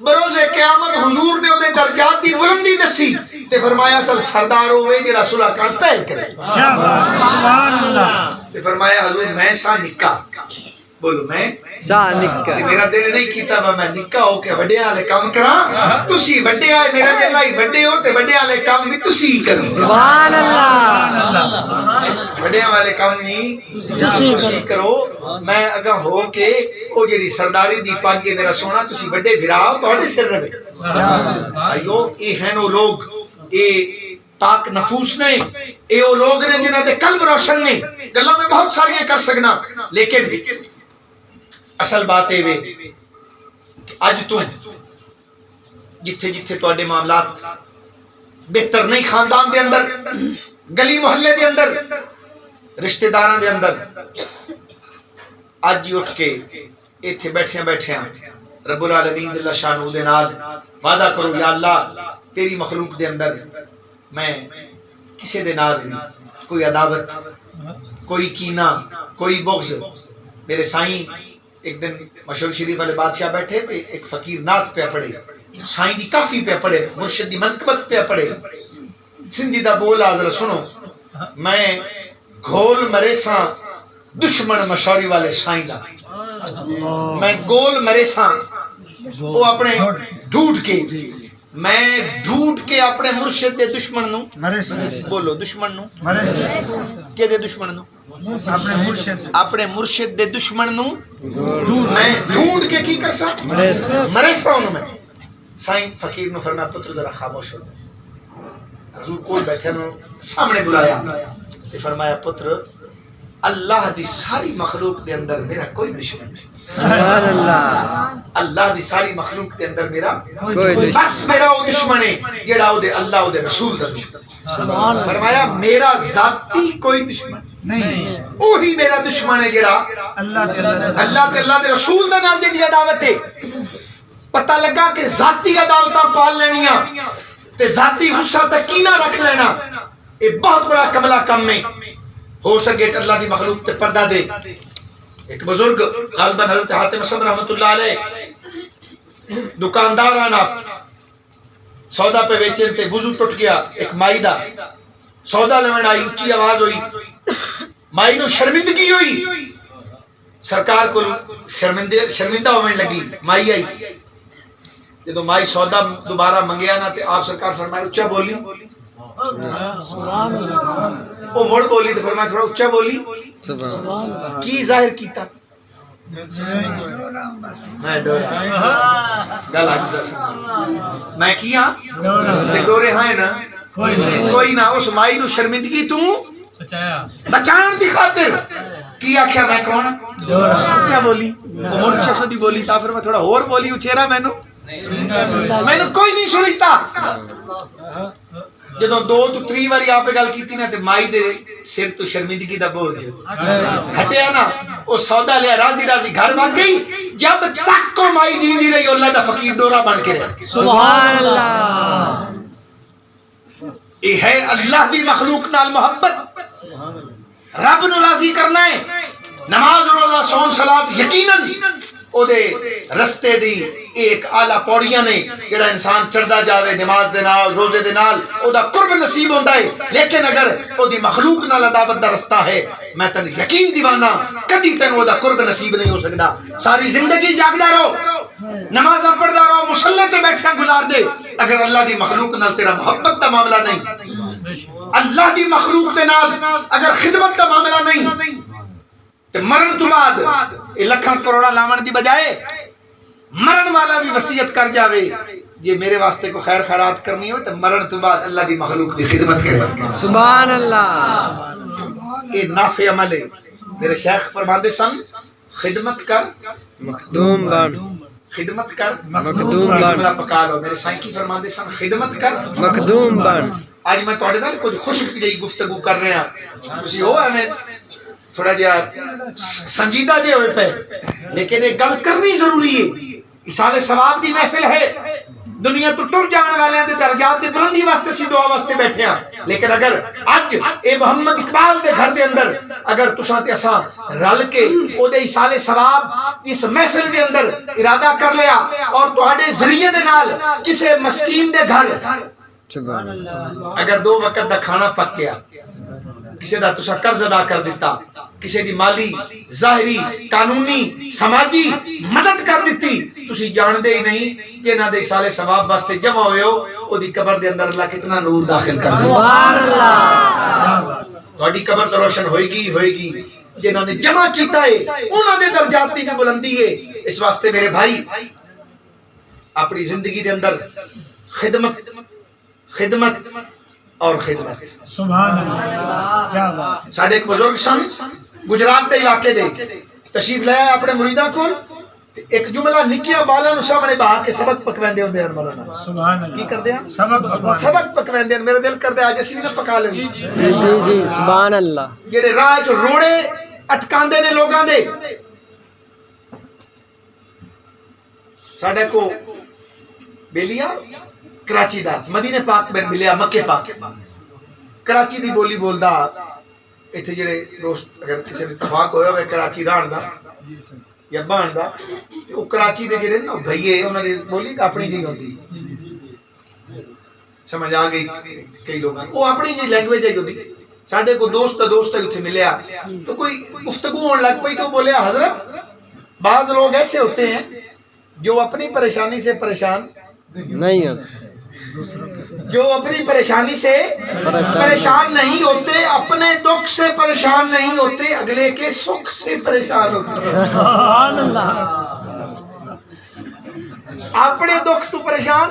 بروز قیامت حضور نے اودے درجات دی بلندی دسی تے فرمایا اصل سردار ہوئے جڑا صلح کان پہل کرے سبحان اللہ تے فرمایا حضور میں سا نکا بولو میں سا نکا میرا دل نہیں کیتا میں نکا ہو کے وڈے والے کام کراں تسی وڈے آئے میرا دل آئی وڈے ہو تے وڈے والے کام بھی تسی کرو سبحان اللہ بڑے والے کام نہیں تسی کرو میں اگا ہو کے او جڑی سرداری دی پاگ کے میرا سونا تسی بڑے بھراؤ تواڈے سر رہے بھائیو اے ہیں او لوگ اے پاک نفوس نے اے او لوگ نے جنہاں دے قلب روشن نے گلاں میں بہت ساری کر سکنا لیکن اصل بات اے وے اج تو جتھے جتھے تواڈے معاملات بہتر نہیں خاندان دے اندر گلی محلے دے اندر رشتہ داراں دے اندر اج ہی اٹھ کے ایتھے بیٹھیاں رب العالمین جل شانہ دے نال وعدہ کرو یا اللہ تیری مخلوق دے اندر میں کسے دے نال کوئی عداوت کوئی کینہ کوئی بغض میرے سائیں ایک دن مشہور شریف والے بادشاہ بیٹھے تے ایک فقیر نعت پہ پڑھے سائیں دی کافی پہ پڑھے مرشد دی منقبت پہ پڑھے سندھی دا بولا ذرا سنو میں گھول مرے ساں دشمن مشوری والے سائیں دا میں گول مرے ساں وہ اپنے ڈھونڈ کے میں ڈھونڈ کے اپنے مرشد دے دشمن نو بولو دشمن نو کہ دے دشمن نو اپنے مرشد دے دشمن نو میں ڈھونڈ کے کی کر سا مرے سا انہوں میں سائیں فقیر نو فرمایا پتر ذرا خاموش ہو حضور کول بیٹھے نو سامنے بلایا تے فرمایا پتر اللہ دی ساری مخلوق دے اندر میرا کوئی دشمن نہیں سبحان اللہ اللہ دی ساری مخلوق دے اندر میرا کوئی بس میرا وہ دشمن ہے جیڑا او دے اللہ او دے رسول دا دشمن فرمایا میرا ذاتی کوئی دشمن نہیں وہی میرا دشمن ہے جیڑا اللہ دے رسول دا نال دی عداوت ہے پتہ لگا کہ ذاتی عداوتاں پال لینیاں تے ذاتی غصہ تے کینہ رکھ لینا یہ بہت بڑا کملا کم نہیں ہو سکے کہ اللہ دی مخلوق تے پردہ دے ایک بزرگ غالباً حضرت حاتم اسم رحمت اللہ علیہ دکاندار آنا سودا پہ بیچن تے وضو ٹوٹ گیا ایک مائی دا سودا لیون آئی اچھی آواز ہوئی مائی نو شرمندگی ہوئی سرکار کو شرمندہ ہونے لگی مائی آئی جدو مائی سودا دوبارہ منگیا نا تے آپ سرکار فرمائے اچھا بولی وہ مڑ بولی تو فرمایا تھوڑا اچھا بولی کی ظاہر کیتا میں ڈورا گل میں کیا تے ڈورے ہاں نا کوئی نہ اس مائی نو شرمندگی تو بچان دی خاطر کی آکھیا میں کون اچھا بولی مڑ اچھا دی بولی تا پھر میں تھوڑا اور بولی اچھیرا میں نو کوئی نہیں سنیتا جدو دو تو تری واری آپ گل کیتی نا تے مائی دے سر تو شرمندگی دا بوجھ ہٹیا نا وہ سودا لیا راضی راضی گھر بھاگ گئی جب تک کو مائی دیندی رہی اللہ دا فقیر ڈورا بن کے رہا سبحان اللہ یہ ہے اللہ دی مخلوق نال محبت رب نو راضی کرنا ہے نماز روزہ صوم صلاۃ یقیناً او دے رستے دی ایک اعلی پوڑیاں نے جڑا انسان چڑھدا جاوے نماز دے نال روزے دے نال او دا قرب نصیب ہوندا ہے لیکن اگر او دی مخلوق نال عداوت دا رستہ ہے میں تن یقین دیوانا کدی تن او دا قرب نصیب نہیں ہو سکدا ساری زندگی جاگدا رہو نمازاں پڑھدا رہو مصلی تے بیٹھا گزار دے اگر اللہ دی مخلوق نال تیرا محبت دا معاملہ نہیں اللہ دی مخلوق دے نال اگر خدمت دا معاملہ نہیں تے مرن تو بعد یہ لکھاں کروڑا لاون دی بجائے مرن والا بھی وصیت کر جاوے یہ میرے واسطے کو خیر خیرات کرنی ہو تے مرن تو بعد اللہ دی مخلوق دی خدمت کرے سبحان اللہ یہ نافع عمل ہے میرے شیخ فرماندے سن خدمت کر مخدوم بن خدمت کر مخدوم بن جملہ پکا لو میرے سائیں کی فرماندے سن خدمت کر مخدوم بن آج میں تواڈے نال کچھ خشک جئی گفتگو کر رہے ہیں تسی ہو ایویں تھوڑا جہا سنجیدہ جے ہوئے پہ لیکن ایک گل کرنی ضروری ہے اصال ثواب دی محفل ہے دنیا تو ٹر جانے والے دے درجات دے بلندی واسطے سی دعا واسطے بیٹھے ہیں لیکن اگر اج اے محمد اقبال دے گھر دے اندر اگر تساں تے اساں رل کے او دے اصال ثواب اس محفل دے اندر ارادہ کر لیا اور تواڈے ذریعے دے نال کسے مسکین دے گھر سبحان اللہ اگر 2 وقت دا کھانا پک گیا کسی دا تسا قرض ادا کر دیتا کسی دی مالی ظاہری قانونی سماجی مدد کر دیتی تسی جان دے ہی نہیں کہ نہ دے سالے ثواب واسطے جمع ہوئے ہو او دی قبر دے اندر اللہ کتنا نور داخل کر دے سبحان اللہ ਤੁਹਾਡੀ ਕਬਰ ਤਾਂ ਰੋਸ਼ਨ ਹੋਏਗੀ ਜਿਨ੍ਹਾਂ ਨੇ ਜਮਾ ਕੀਤਾ ਹੈ ਉਹਨਾਂ ਦੇ ਦਰਜਾਤ ਦੀ ਵੀ ਬੁਲੰਦੀ ਹੈ ਇਸ ਵਾਸਤੇ ਮੇਰੇ ਭਾਈ اپنی زندگی دے اندر خدمت اور خدمت سبحان اللہ کیا بات ساڈے ایک بزرگ سن گجرات دے علاقے دے تشریف لے آئے اپنے مریداں کول ایک جملہ نکیا بالا نو سامنے بہا کے سبق پکویندے ہوں میرے مولانا سبحان کی اللہ کردے ہیں سبق پکویندے ہیں میرے دل کردے آج اسی بھی نہ پکا لیں جی سبحان اللہ جڑے راہ چ روڑے اٹکاندے نے لوگاں دے ساڈے کو بیلیا کراچی دا مدینے پاک میں ملیا مکے پاک کراچی دی بولی بولدا ایتھے جڑے دوست اگر کسی نے اتفاق ہویا ہوئے کراچی رہن دا یا بان دا تے او کراچی دے جڑے نا بھئیے انہاں دی بولی اپنی جی ہوندی سمجھ آ گئی کئی لوگاں او اپنی جی لینگویج ہے ہوندی ساڈے کو دوست ایتھے ملیا تو کوئی گفتگو ہون لگ پئی تو بولیا حضرت بعض لوگ ایسے ہوتے ہیں جو اپنی پریشانی سے پریشان نہیں ہوتا جو اپنی پریشانی سے پریشان نہیں ہوتے اپنے دکھ سے پریشان نہیں ہوتے اگلے کے سکھ سے پریشان ہوتے سبحان اللہ اپنے دکھ تو پریشان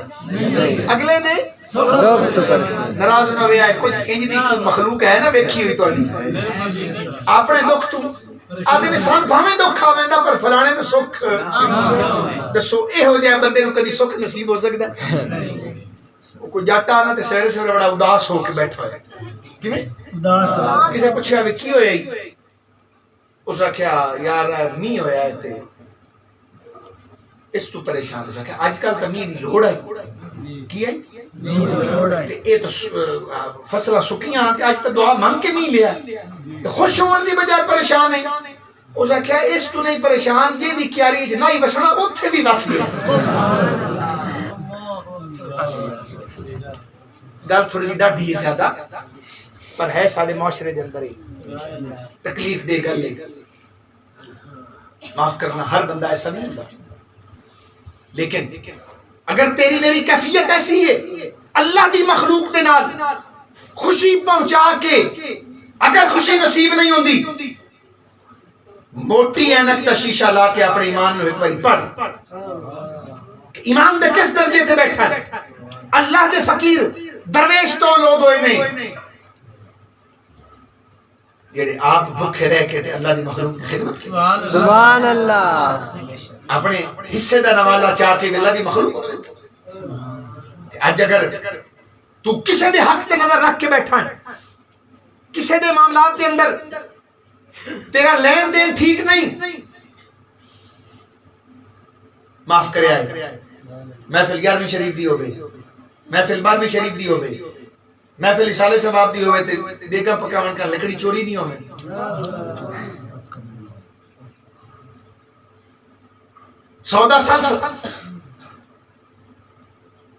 اگلے دے سب تو پریشان ناراض نہ ہوئے آئے کچھ انج دی کوئی مخلوق ہے نا ویکھی ہوئی تواڈی اپنے دکھ تو آدھے انسان بھاویں دکھ آویندا پر فلانے نو سکھ دسو اے ہو جائے بندے نو کدی سکھ نصیب ہو سکدا کوئی جٹ آنا تے سہرے سہرے بڑا اداس ہو کے بیٹھا ہے کیویں اداس کسے پوچھیا وی کی ہویا اس آکھیا یار می ہویا ہے تے اس تو پریشان ہو سکیا اج کل تے می دی لوڑ ہے کی ہے تے اے تو فصلہ سکیاں تے اج تے دعا مانگ کے می لیا تے خوش ہون دی بجائے پریشان ہے اس آکھیا اس تو نہیں پریشان جے دی کیاری وچ نہیں وسنا اوتھے بھی وس گیا گل تھوڑی جی ڈاڈھی ہے زیادہ پر ہے سارے معاشرے دے اندر ہی تکلیف دے گل ہے معاف کرنا ہر بندہ ایسا نہیں ہوتا لیکن اگر تیری میری کیفیت ایسی ہے اللہ دی مخلوق دے نال خوشی پہنچا کے اگر خوشی نصیب نہیں ہوندی موٹی اینک دا شیشہ لا کے اپنے ایمان میں ایک بار پڑھ ایمان دے کس درجے تے بیٹھا ہے اللہ دے فقیر درویش تو لوگ ہوئے نہیں جڑے آپ بھوکے رہ کے تے اللہ دی مخلوق کی خدمت کی سبحان اللہ اپنے حصے دا نوالا چاہ کے اللہ دی مخلوق کو آج اگر تو کسے دے حق تے نظر رکھ کے بیٹھا ہے کسے دے معاملات دے اندر تیرا لین دین ٹھیک نہیں معاف کرے آئے محفل 11ویں شریف دی ہوئے محفل 12ویں شریف دی ہوئے محفل اشالے ثواب دی ہوئے دیکھا پکاون کا لکڑی چوری نہیں ہوئے سودا سلف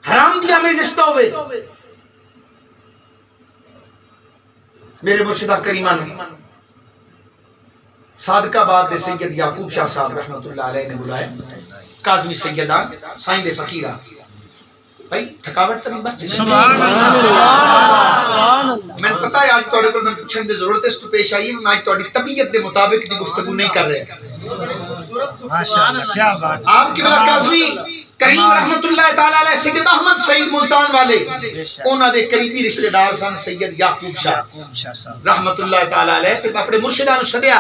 حرام دیا میں زشتہ ہوئے میرے مرشدہ کریمان صادقہ باد دے سید یعقوب شاہ صاحب رحمت اللہ علیہ نے بلائے قاضمی سیدان سائیں دے فقیرہ بھائی تھکاوٹ تو نہیں بس سبحان اللہ میں پتہ ہے آج توڑے کو میں پوچھنے دے ضرورت ہے اس تو پیش آئی میں آج توڑی طبیعت دے مطابق دی گفتگو نہیں کر رہے ماشاءاللہ کیا بات آپ کی بلا قاضمی کریم رحمت اللہ تعالیٰ علیہ سید احمد سعید ملتان والے انہاں دے قریبی رشتہ دار سن سید یعقوب شاہ رحمت اللہ تعالیٰ علیہ تے اپنے مرشدان سدیا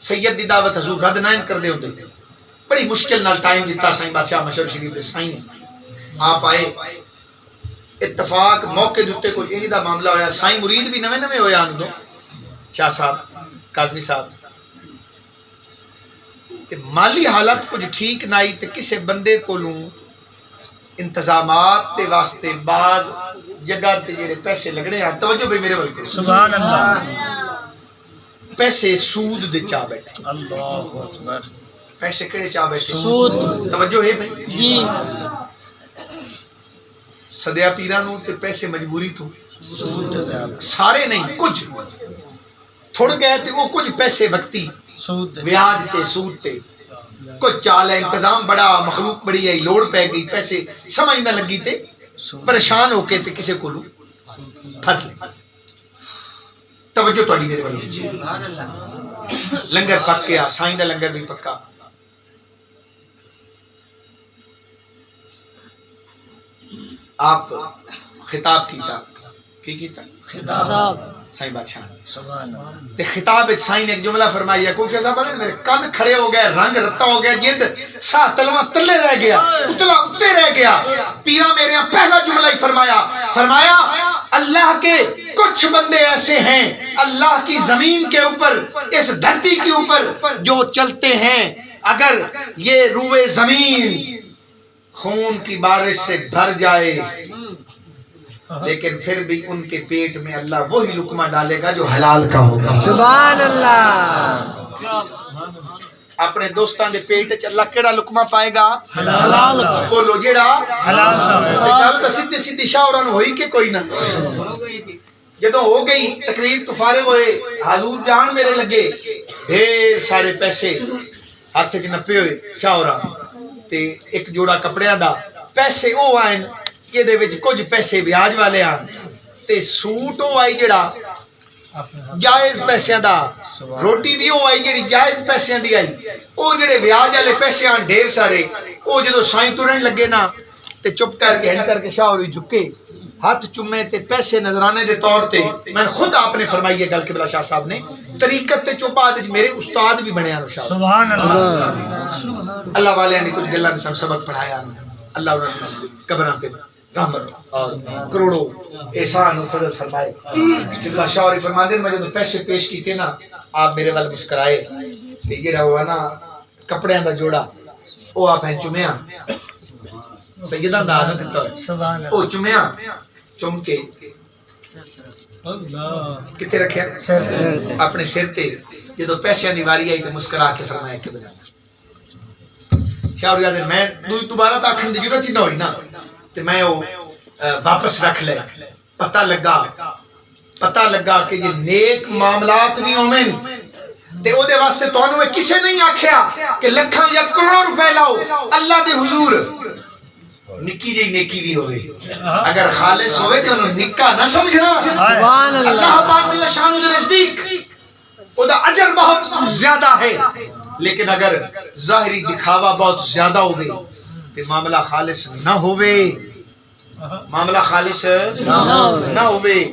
سید دی دعوت حضور رد نائن کر دے ہوندے بڑی مشکل نال ٹائم دیتا سائیں بادشاہ مشہور شریف دے سائیں آپ آئے اتفاق موقع دیتے کوئی اینی دا معاملہ ہویا سائیں مرید بھی نوے نوے ہویا آن دو شاہ صاحب قاضمی صاحب تے مالی حالت کچھ ٹھیک نائی تے کسے بندے کو لوں انتظامات تے واسطے بعض جگہ تے جڑے پیسے لگنے ہیں توجہ بھی میرے بلکہ سبحان اللہ پیسے سود دے چاہ بیٹھے اللہ اکبر پیسے کڑے چاہ بیٹھے سود توجہ ہے بھائی جی صدیہ پیرانوں تے پیسے مجبوری تو سود سارے نہیں کچھ تھوڑ گئے تے وہ کچھ پیسے وقتی سود بیاج تے سود تے کچھ چال ہے انتظام بڑا مخلوق بڑی ہے لوڑ پہ گئی پیسے سمجھ نہ لگی تے پریشان ہو کے تے کسے کو لوں پھٹ لے توجہ تو میرے والے لنگر پک گیا سائیں دا لنگر بھی پکا آپ خطاب کیتا کی کیتا خطاب سائیں بادشاہ سبحان اللہ تے خطاب ایک سائیں نے ایک جملہ فرمایا کوئی کیسا پتہ میرے کان کھڑے ہو گئے رنگ رتا ہو گیا جلد سا تلواں تلے رہ گیا اتلا اتے رہ گیا پیرا میرے یہاں پہلا جملہ ہی فرمایا اللہ کے کچھ بندے ایسے ہیں اللہ کی زمین کے اوپر اس دھرتی کے اوپر جو چلتے ہیں اگر یہ روئے زمین خون کی بارش سے بھر جائے لیکن پھر بھی ان کے پیٹ میں اللہ وہی لقمہ ڈالے گا جو حلال کا ہوگا سبحان اللہ اپنے دوستان دے پیٹ چ اللہ کیڑا لقمہ پائے گا حلال کا بولو جیڑا حلال کا گل تو سیدھی سیدھی شاوران ہوئی کہ کوئی نہ جدوں ہو گئی تقریر تو فارغ ہوئے حضور جان میرے لگے ڈھیر سارے پیسے ہاتھ چ نپے ہوئے شاوران تے ایک جوڑا کپڑیاں دا پیسے او آئن کہ دے وچ کچھ پیسے بیاج والے آن تے سوٹ او آئی جڑا جائز پیسے دا روٹی بھی او آئی جڑی جائز پیسے دی آئی او جڑے بیاج والے پیسے آن ڈھیر سارے او جدو سائیں ترن لگے نا تے چپ کر کے ہن کر کے شاوری جھکے ہاتھ چومے تے پیسے نظرانے دے طور تے میں خود آپ نے فرمائی ہے گل قبلہ شاہ صاحب نے طریقت تے چوپا دے میرے استاد بھی بنے آن شاہ سبحان اللہ اللہ والے نے کچھ گلاں سب سبق پڑھایا اللہ انہوں نے قبراں تے رحمت اور کروڑوں احسان و فضل فرمائے قبلہ شاہ اور فرماندے میں جب پیسے پیش کیتے نا آپ میرے والے مسکرائے تے جڑا ہوا نا کپڑیاں دا جوڑا او آپ ہیں چومیاں سیدہ دا عادت دیتا ہے سبحان او چومیاں چوم کے کتے رکھے سر اپنے سر تے جدو پیسے دی واری آئی تے مسکرا کے فرمایا کہ بجا شاہ اور یاد ہے میں دوبارہ تا اکھن دی ضرورت ہی نہ ہوئی نا تے میں وہ واپس رکھ لے پتہ لگا کہ یہ نیک معاملات نہیں ہومن تے او دے واسطے تانوں کسے نہیں آکھیا کہ لکھاں یا کروڑوں روپے لاؤ اللہ دے حضور نکی جی نیکی بھی ہوئے اگر خالص ہوئے تو انہوں نکا نہ سمجھنا سبحان اللہ اللہ پاک اللہ شانو دے نزدیک او دا اجر بہت زیادہ ہے لیکن اگر ظاہری دکھاوا بہت زیادہ ہوئے تو معاملہ خالص نہ ہوئے نہ ہوئے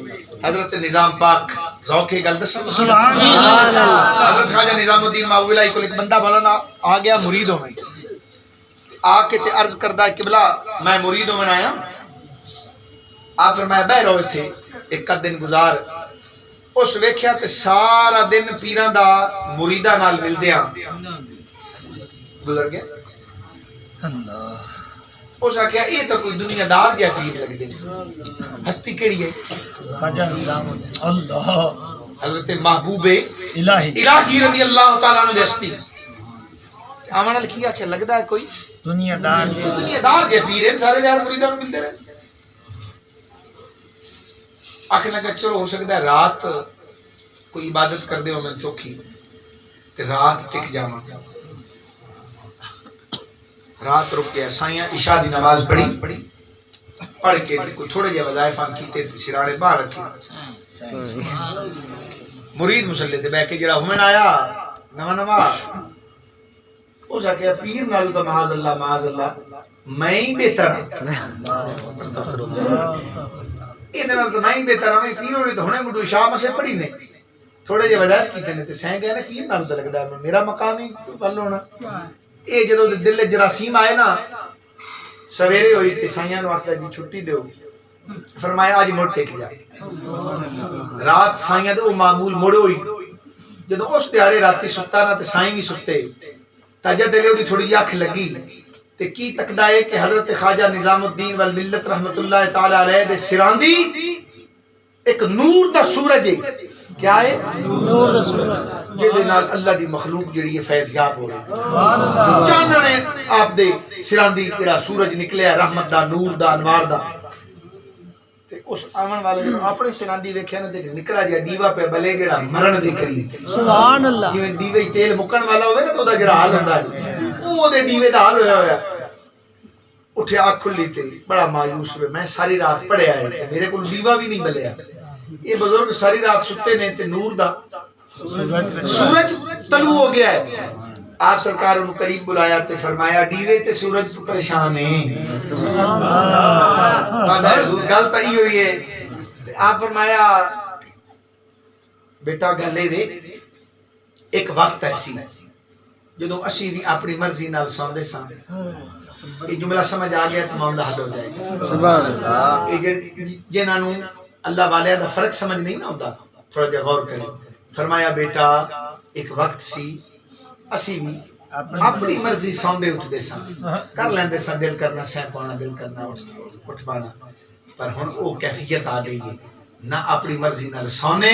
حضرت نظام پاک ذوق گل دسو سبحان اللہ حضرت خواجہ نظام الدین ماولائی کو ایک بندہ بولا آ گیا مرید ہو میں آ کے تے عرض کردہ قبلہ میں مرید ہو میں آیا آپ فرمایا بہ روئے تھے ایک دن گزار اس ویکھیا تے سارا دن پیران دا مریدہ نال مل دیا گزر گیا اللہ اس آکھیا یہ تو کوئی دنیا دار جا پیر لگ دے ہستی کیڑی ہے خواجہ نظام اللہ حضرت محبوب الہی الہی رضی اللہ تعالیٰ عنہ ہستی آمانہ لکھی آکھیا لگدا ہے کوئی دنیا دار دنیا دار جا پیر ہے سارے یار مریداں نوں ملدے رہے آخر لگا چلو ہو سکتا ہے رات کوئی عبادت کر دے ہو میں چوکھی تے رات ٹک جاواں رات رک گیا سائیاں عشاء دی نماز پڑھی پڑھ کے تے کوئی تھوڑے جے وظائفاں کیتے تے سراڑے باہر رکھے مرید مسلے تے بیٹھ کے جڑا ہومن آیا نواں اس آکھیا پیر نال تو معاذ اللہ میں ہی بہتر ہوں استغفر اللہ یہ نال تو میں ہی بہتر ہوں پیر ہونے تو ہونے مڈو عشاء مسے پڑھی نے تھوڑے جے وظائف کیتے نے تے سہیں گئے نا پیر نال تو لگدا ہے میرا مقام ہی پل ہونا یہ جدو دل جراثیم آئے نا سویرے ہوئی تے سائیاں نو آکھدا جی چھٹی دیو فرمایا آج مڑ ٹیک جا رات سائیاں دے او معمول مڑ ہوئی جدو اس دیہاڑے راتی ستا نا تے سائیں بھی ستے تاجہ دلے اڑی تھوڑی اکھ لگی تے کی تکدا ہے کہ حضرت خواجہ نظام الدین والملت رحمت اللہ تعالی علیہ دے سراندی ایک نور دا سورج ہے کیا ہے نور دا سورج جے نال اللہ دی مخلوق جڑی ہے فیض یاب ہو رہی چاننے آپ دے سراندی جڑا سورج نکلیا رحمت دا نور دا انوار دا تے اس آمن والے نے اپنے سراندی ویکھیا نا تے نکلا جا ڈیوا پہ بلے جڑا مرن دے قریب سبحان اللہ جویں ڈیوے تیل مکن والا ہوے نا تو دا جڑا حال ہوندا ہے او دے ڈیوے دا حال ہویا اٹھے آنکھ کھلی تے بڑا مایوس ہوئے میں ساری رات پڑھیا ہے میرے کو دیوا بھی نہیں ملیا یہ بزرگ ساری رات ستے نے تے نور دا سورج طلوع ہو گیا ہے آپ سرکار انہوں قریب بلایا تے فرمایا ڈیوے تے سورج تو پریشان ہیں گل تو ہی ہوئی ہے آپ فرمایا بیٹا گلے وے ایک وقت ایسی جدو اسی بھی اپنی مرضی نال سوندے سان یہ جملہ سمجھ آ گیا تو معاملہ حل ہو جائے گا سبحان اللہ جنہاں نوں اللہ والے دا فرق سمجھ نہیں نہ ہوتا تھوڑا جا غور کریں فرمایا بیٹا ایک وقت سی اسی بھی اپنی مرضی سوندے اٹھدے سان کر لیندے سان دل کرنا سہ پانا دل کرنا اٹھ پانا پر ہن او کیفیت آ گئی ہے نہ اپنی مرضی نال سونے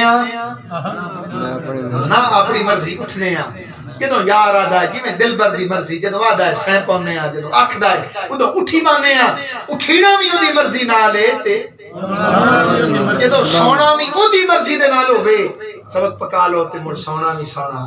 نہ اپنی مرضی اٹھنے جدو یار آدھا ہے جی میں دل بر دی مرضی جدو آدھا ہے سہ پانے جدو آکھدا ہے ادو اٹھی مانے اٹھینا بھی او دی مرضی نال ہے تے جدو سونا بھی او دی مرضی دے نال ہوے سبق پکا لو تے مڑ سونا بھی سونا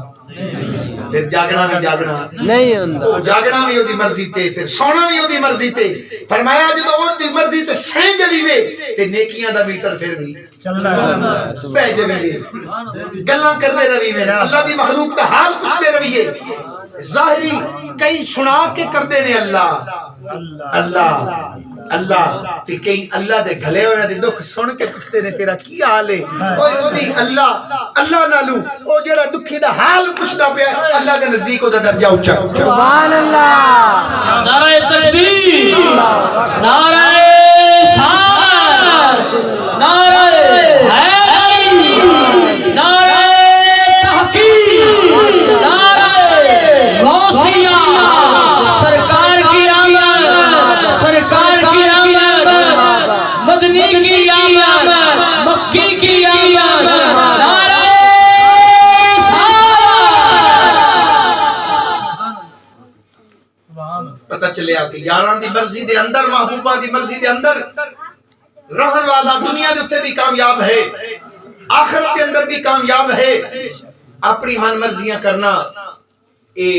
پھر جاگنا بھی جاگنا نہیں ہوندا جاگنا بھی او دی مرضی تے پھر سونا بھی او دی مرضی تے فرمایا جدو او دی مرضی تے سہ جوی وے تے نیکیاں دا میٹر پھر بھی چل رہا ہے بہ جوی وے گلاں کردے روی وے اللہ دی مخلوق دا حال پوچھدے رویے ظاہری کئی سنا کے کردے نے اللہ اللہ اللہ تے کئی اللہ دے گھلے ہوئے دے دکھ سن کے پوچھتے نے تیرا کی حال ہے او دی اللہ اللہ نالو او جڑا دکھی دا حال پوچھدا پیا اللہ دے نزدیک او دا درجہ اونچا سبحان اللہ نعرہ تکبیر نعرہ رسالت نعرہ حیدری نعرہ تحقیق نعرہ غوثیہ سرکار کی آمد سرکار کی آمد مدنی کی آمد مکی کی آمد نعرہ پتہ چلیا کہ یاراں دی مرضی دے اندر محبوبہ دی مرضی دے اندر رہن والا دنیا دے اوتے بھی کامیاب ہے آخرت دے اندر بھی کامیاب ہے اپنی من مرضیاں کرنا اے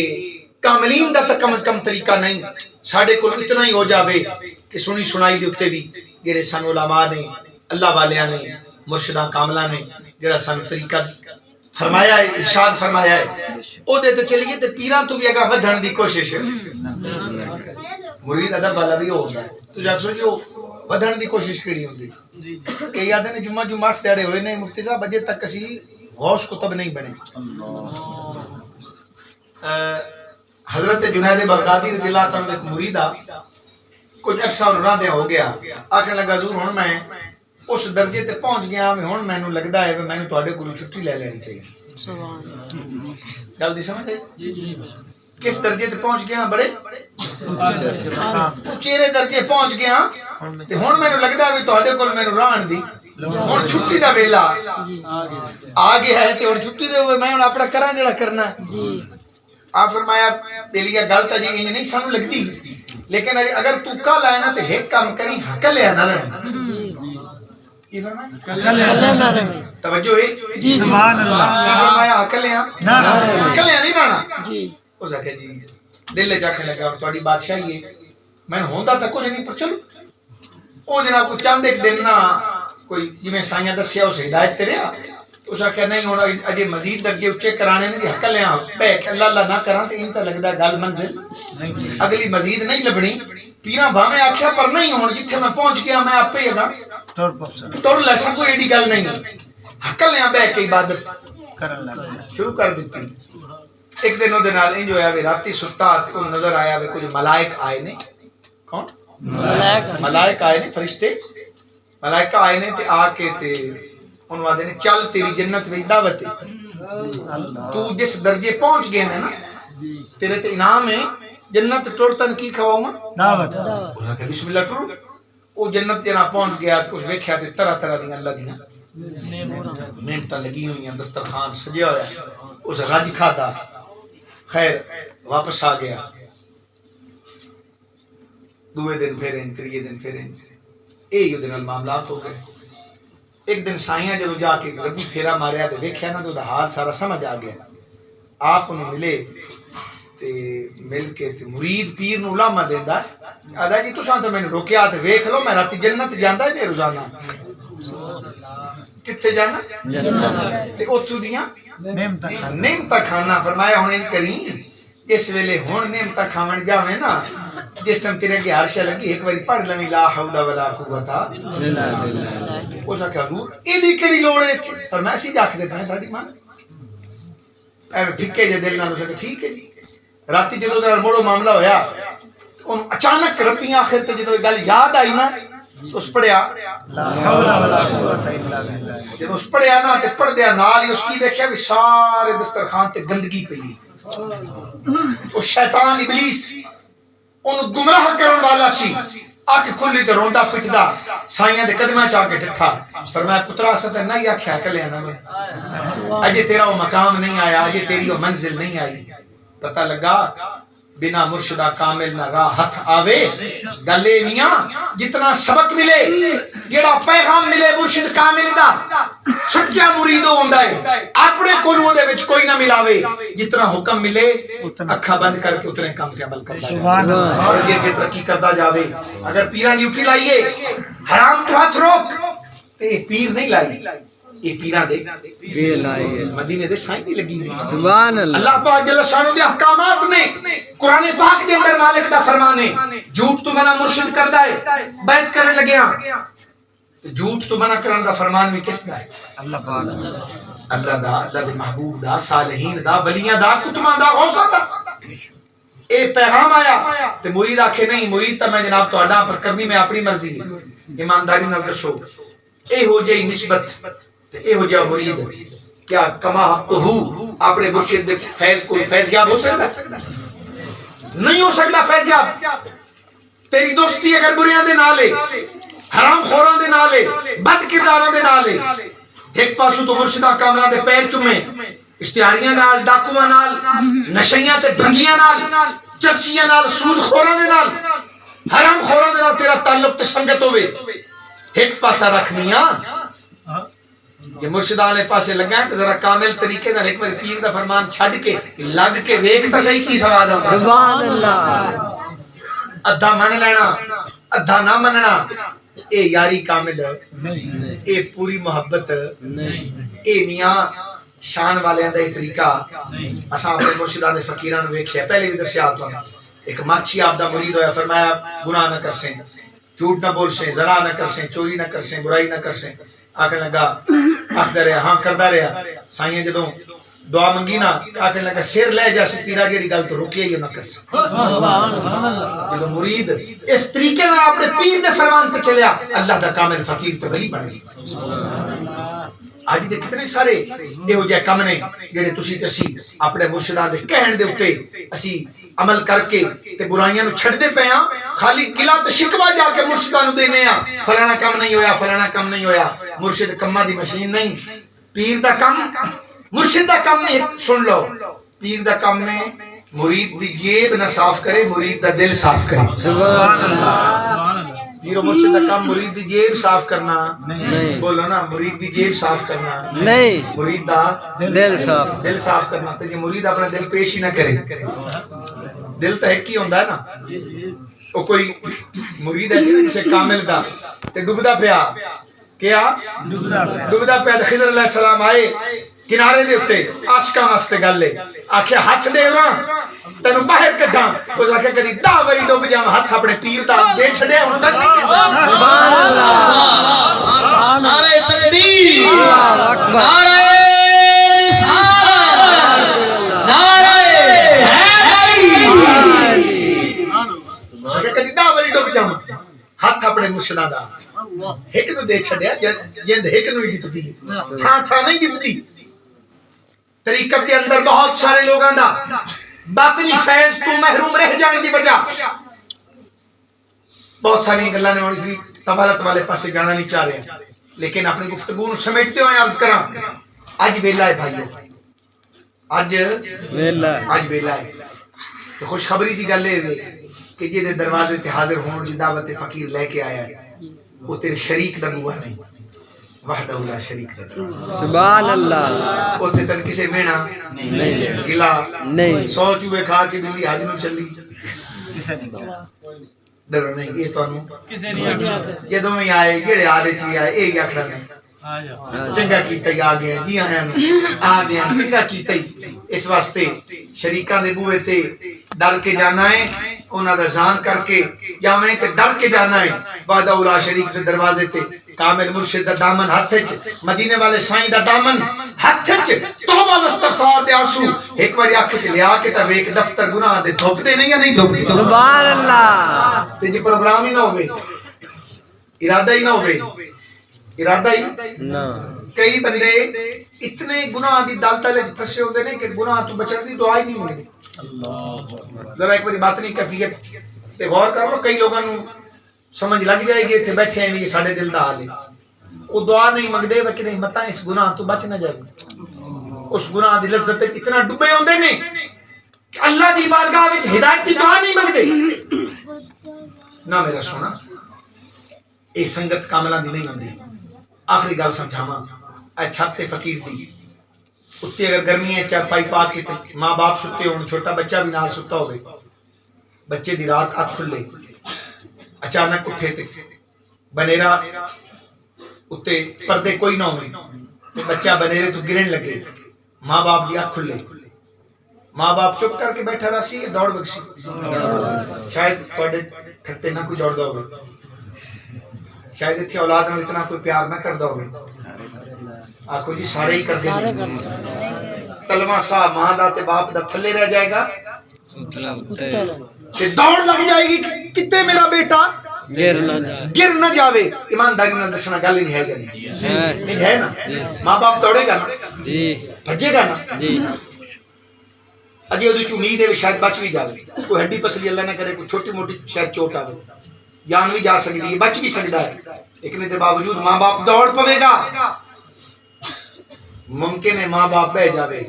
کاملین دا کم از کم طریقہ نہیں ساڈے کول اتنا ہی ہو جاوے کہ سنی سنائی دے اوتے بھی جڑے سن علماء نے اللہ والیاں نے مرشداں کاملاں نے جڑا سن طریقہ فرمایا ہے ارشاد فرمایا ہے او دے تے چلیے تے پیراں تو بھی اگا ودھن دی کوشش ہے مرید ادب والا بھی ہوتا ہے تو جا سو جو ودھن دی کوشش کیڑی ہوندی کئی آدھے نے جمعہ جمعہ تیڑے ہوئے نے مفتی صاحب اجے تک کسی غوث کتب نہیں بنے حضرت جنید بغدادی رضی اللہ تعالیٰ ایک مریدہ کچھ عرصہ انہوں نے ہو گیا آخر لگا حضور ہن میں اس درجے تے پہنچ گیا میں ہن مینوں لگدا ہے میں نے تواڈے کولوں چھٹی لے لینی چاہیے گل دی سمجھ آئی کس درجے تے پہنچ گیا بڑے اچھے درجے پہنچ گیا تے ہن مینوں لگدا ہے تواڈے کول مینوں رہن دی ہن چھٹی دا ویلا آ گیا ہے تے ہن چھٹی دے میں ہن اپنا کراں جڑا کرنا جی آپ فرمایا پہلی گل تا جی انج نہیں سانوں لگدی لیکن اگر تو کل آئے نا تے ایک کام کری حقل ہے نہ رہنا کی فرمایا توجہ ہے جی سبحان اللہ کی فرمایا حقل ہے نہ حقل ہے نہیں رہنا جی اس آکھے جی دل جا کے لگا تہاڈی بادشاہی ہے میں ہوندا تے کچھ نہیں پر چلو او جناب کو چاند ایک دن نا کوئی جویں سائیاں دسیا اس ہدایت تے رہیا اس آکھیا نہیں ہن اجے مزید درجے اونچے کرانے نے کہ حقل ہے بیک اللہ اللہ نہ کراں تے ان تے لگدا گل منزل اگلی مزید نہیں لبنی پیراں بھاویں آکھیا پر نہیں ہن جتھے میں پہنچ گیا میں آپے ہی تر لسا کوئی ایڈی گل نہیں حقل ہے بیک کے عبادت کرن لگا شروع کر دیتی ایک دن او دے نال انج ہویا وی راتی ستا تے او نظر آیا وی کچھ ملائک آئے نے کون ملائک آئے نے فرشتے ملائکہ آئے نے تے آ کے تے ان وعدے نے چل تیری جنت میں دعوت ہے تو جس درجے پہنچ گئے ہیں نا تیرے تے انعام ہے جنت ٹوڑتن کی کھواؤں گا دعوت بسم اللہ ٹوڑ او جنت جنا پہنچ گیا کچھ ویکھیا تے طرح طرح دی اللہ دیاں محنتاں لگی ہوئی ہیں دسترخوان سجیا ہوا ہے اس رج کھادا خیر واپس آ گیا دوے دن پھریں تریے دن پھریں اے دن معاملات ہو گئے ایک دن سائیاں جدو جا کے ربی پھیرا ماریا تے ویکھیا نا تو دا حال سارا سمجھ آ گیا آپ انہوں ملے تے مل کے تے مرید پیر نو لاما دیندا آدا جی تساں تے مینوں روکیا تے ویکھ لو میں راتی جنت جاندا ہی نہیں روزانہ کتھے جانا تے اوتھوں دیاں نعمتاں کھانا فرمایا ہن انج کریں اس ویلے ہن نعمتاں کھاون جاویں نا جس ٹائم تیرے کے عرش لگی ایک باری پڑھ لویں لا حول ولا قوت اس آخیا حضور ایدی کیڑی لوڑ ہے فرمایا اسی آکھدے پئے ساڈی ماں ایویں پھکے جے دل نال اس ٹھیک ہے جی راتی جدوں دا موڑو معاملہ ہویا اون اچانک ربی آخر تے جدوں گل یاد آئی نا اس پڑھیا لا حول ولا قوت الا باللہ جب اس پڑھیا نا تے پڑھ دیا نال ہی اس کی دیکھیا بھی سارے دسترخوان تے گندگی پئی او شیطان ابلیس اون گمراہ کرن والا سی اکھ کھلی تے روندا پٹدا سائیاں دے قدماں چا کے ڈٹھا فرمایا پترا اساں تے نہیں آکھیا کلے نا میں اجے تیرا وہ مقام نہیں آیا اجے تیری وہ منزل نہیں آئی پتہ لگا بنا مرشدہ کامل نہ راہ ہتھ آوے گلے میاں جتنا سبق ملے جڑا پیغام ملے مرشد کامل دا سچا مریدو ہوندا ہے اپنے کولوں دے وچ کوئی نہ ملاوے جتنا حکم ملے اکھا بند کر کے اتنے کام تے عمل کردا سبحان اللہ اور یہ کہ ترقی کردا جاوے اگر پیراں دی اٹھی لائیے حرام تو ہاتھ روک تے پیر نہیں لائی یہ پیراں دے پیر لائیے مدینے دے سائیں نہیں لگی ہوئی سبحان اللہ اللہ پاک جل شانہ دے احکامات نے قرآن پاک دے اندر مالک دا فرمان ہے جھوٹ تو منع مرشد کردا ہے بیعت کرن لگیا جھوٹ تو منع کرن دا فرمان بھی کس دا ہے اللہ پاک اللہ دا اللہ دے محبوب دا صالحین دا ولیاں دا کتباں دا غوثاں دا اے پیغام آیا تے مرید آکھے نہیں مرید تا میں جناب تہاڈا پر کرنی میں اپنی مرضی ایمانداری نال دسو اے ہو جئی نسبت تے اے ہو جا مرید کیا کما حقہ اپنے مرشد دے فیض کو فیضیاب ہو سکتا نہیں ہو سکتا فیضیاب تیری دوستی اگر بریاں دے نال ہے حرام خوراں دے نال ہے بد کرداراں دے نال ہے ایک پاسو تو مرشدہ کاملاں دے پیر چومے اشتہاریاں نال ڈاکواں نال نشیاں تے بھنگیاں نال چرسیاں نال سود خوراں دے نال حرام خوراں دے نال تیرا تعلق تے سنگت ہوے ایک پاسا رکھنیاں یہ مرشد والے پاسے لگا ہے تو ذرا کامل طریقے نال ایک بار پیر دا فرمان چھڈ کے لگ کے دیکھ تے صحیح کی سواد آ سبحان اللہ ادھا من لینا ادھا نہ مننا اے یاری کامل اے پوری محبت نہیں اے میاں شان والیاں دا یہ طریقہ اساں اپنے مرشداں دے فقیراں نو ویکھیا پہلے بھی دسیا تانوں ایک ماچھی آپ دا مرید ہویا فرمایا گناہ نہ کرسیں جھوٹ نہ بولسیں زنا نہ کرسیں چوری نہ کرسیں برائی نہ کرسیں آکھنے لگا آکھدا رہا ہاں کردا رہا سائیں جدوں دعا منگی نا آکھنے لگا سر لے جا پیرا جیڑی گل تو روکیے ہی نہ کرسیں جدوں مرید اس طریقے نال اپنے پیر دے فرمان تے چلیا اللہ دا کامل فقیر تے ولی بن گیا آج دے کتنے سارے ایہو جے کم نے جڑے تسی تے اسی اپنے مرشداں دے کہن دے اوتے اسی عمل کر کے تے برائیاں نو چھڈ دے پے ہاں خالی گلا تے شکوا جا کے مرشداں نو دینے ہاں فلانا کم نہیں ہویا فلانا کم نہیں ہویا مرشد کماں دی مشین نہیں پیر دا کم مرشد دا کم نہیں سن لو پیر دا کم میں مرید دی جیب نہ صاف کرے مرید دا دل صاف کرے سبحان اللہ پیر و مرشد دا کم مرید دی جیب صاف کرنا نہیں بولو نا مرید دی جیب صاف کرنا نہیں مرید دا دل صاف دل صاف کرنا تے جے مرید اپنا دل پیش ہی نہ کرے دل تو ایک ہی ہوندا ہے نا او کوئی مرید ایسے نا جسے کامل دا تے ڈوبدا پیا کیا ڈوبدا پیا تے خضر علیہ السلام آئے کنارے دے اوتے عاشقاں واسطے گل ہے آکھیا ہاتھ دے نا تینوں باہر کڈاں اس آکھیا کدی 10 واری ڈوب جاواں ہاتھ اپنے پیر دا دے چھڈیا ہن تک سبحان اللہ نعرہ تکبیر اللہ اکبر نعرہ رسالت نعرہ کہ کدی 10 واری ڈوب جاواں ہاتھ اپنے مرشداں دا ایک نو دے چھڈیا جند ایک نو ہی دتی تھا نہیں دتی طریقت کے اندر بہت سارے لوگاں دا باطنی فیض تو محروم رہ جان دی وجہ بہت ساری گلاں نے ہوئی طوالت والے پاسے جانا نہیں چاہ رہے لیکن اپنی گفتگو نو سمیٹتے ہوئے عرض کراں اج ویلا ہے بھائیو اج ویلا ہے تو خوشخبری دی گل ہے کہ جے دے دروازے تے حاضر ہون دی دعوت فقیر لے کے آیا ہے وہ تیرے شریک دا بوا نہیں وحدہ لا شریک لہ سبحان اللہ اوتھے تن کسے مینا نہیں گلا نہیں 100 چوبے کھا کے بلی حج نوں چلی ڈرو نہیں یہ تانوں جدوں میں آئے جڑے آلے چ آئے اے کیا کھڑا نہیں چنگا کیتا آ گئے جی آیا آ گیا چنگا کیتا اس واسطے شریکاں دے بوئے تے ڈر کے جانا ہے انہاں دا ذہن کر کے جاویں تے ڈر کے جانا ہے وحدہ لا شریک دے دروازے تے کامل مرشد دا دامن ہاتھ وچ مدینے والے سائیں دا دامن ہاتھ وچ توبہ استغفار دے آنسو ایک بار اکھ وچ لیا کے تے ویکھ دفتر گناہ دے دھوپتے نہیں یا نہیں دھوپتے سبحان اللہ تے جی پروگرام ہی نہ ہوے ارادہ ہی نہ ہوے ارادہ ہی نہ کئی بندے اتنے گناہ دی دل تلے پھسے ہوندے نے کہ گناہ تو بچن دی دعا ہی نہیں ملدی ذرا ایک باری بات نہیں کیفیت تے غور کرو کئی لوگاں نو سمجھ لگ جائے گی ایتھے بیٹھے ہیں یہ ساڈے دل دا حال ہے وہ دعا نہیں منگدے بلکہ نہیں متا اس گناہ تو بچ نہ جائے اس گناہ دی لذت اتنا ڈوبے ہوندے نے کہ اللہ دی بارگاہ وچ ہدایت دی دعا نہیں منگدے نہ میرا سونا اے سنگت کاملاں دی نہیں ہوندی آخری گل سمجھاواں اے چھت تے فقیر دی اتے اگر گرمی ہے چارپائی پا کے ماں باپ ستے ہون چھوٹا بچہ بھی نال ستا ہوئے بچے دی رات اکھ کھلے اچانک اٹھے تے بنیرا اتے پردے کوئی نہ ہوئے تے بچہ بنیرے تو گرن لگے ماں باپ دی اکھ کھلے ماں باپ چپ کر کے بیٹھا رہا سی دوڑ بکسی شاید تواڈے ٹھٹے نہ کوئی دوڑدا ہوئے شاید اتنے اولاد میں اتنا کوئی پیار نہ کردا ہوئے آکھو جی سارے ہی کر دیں تلوہ سا ماں دا تے باپ دا تھلے رہ جائے گا کہ دوڑ لگ جائے گی کتے میرا بیٹا گر نہ جاوے ایمانداری نہ دسنا گل نہیں ہے نہیں ہے نا ماں باپ دوڑے گا نا جی بھجے گا نا جی اجی اودی امید ہے شاید بچ بھی جاوے کوئی ہڈی پسلی اللہ نہ کرے کوئی چھوٹی موٹی شاید چوٹ آوے جان بھی جا سکتی ہے بچ بھی سکتا ہے لیکن اس باوجود ماں باپ دوڑ پوے گا ممکن ہے ماں باپ بہ جاوے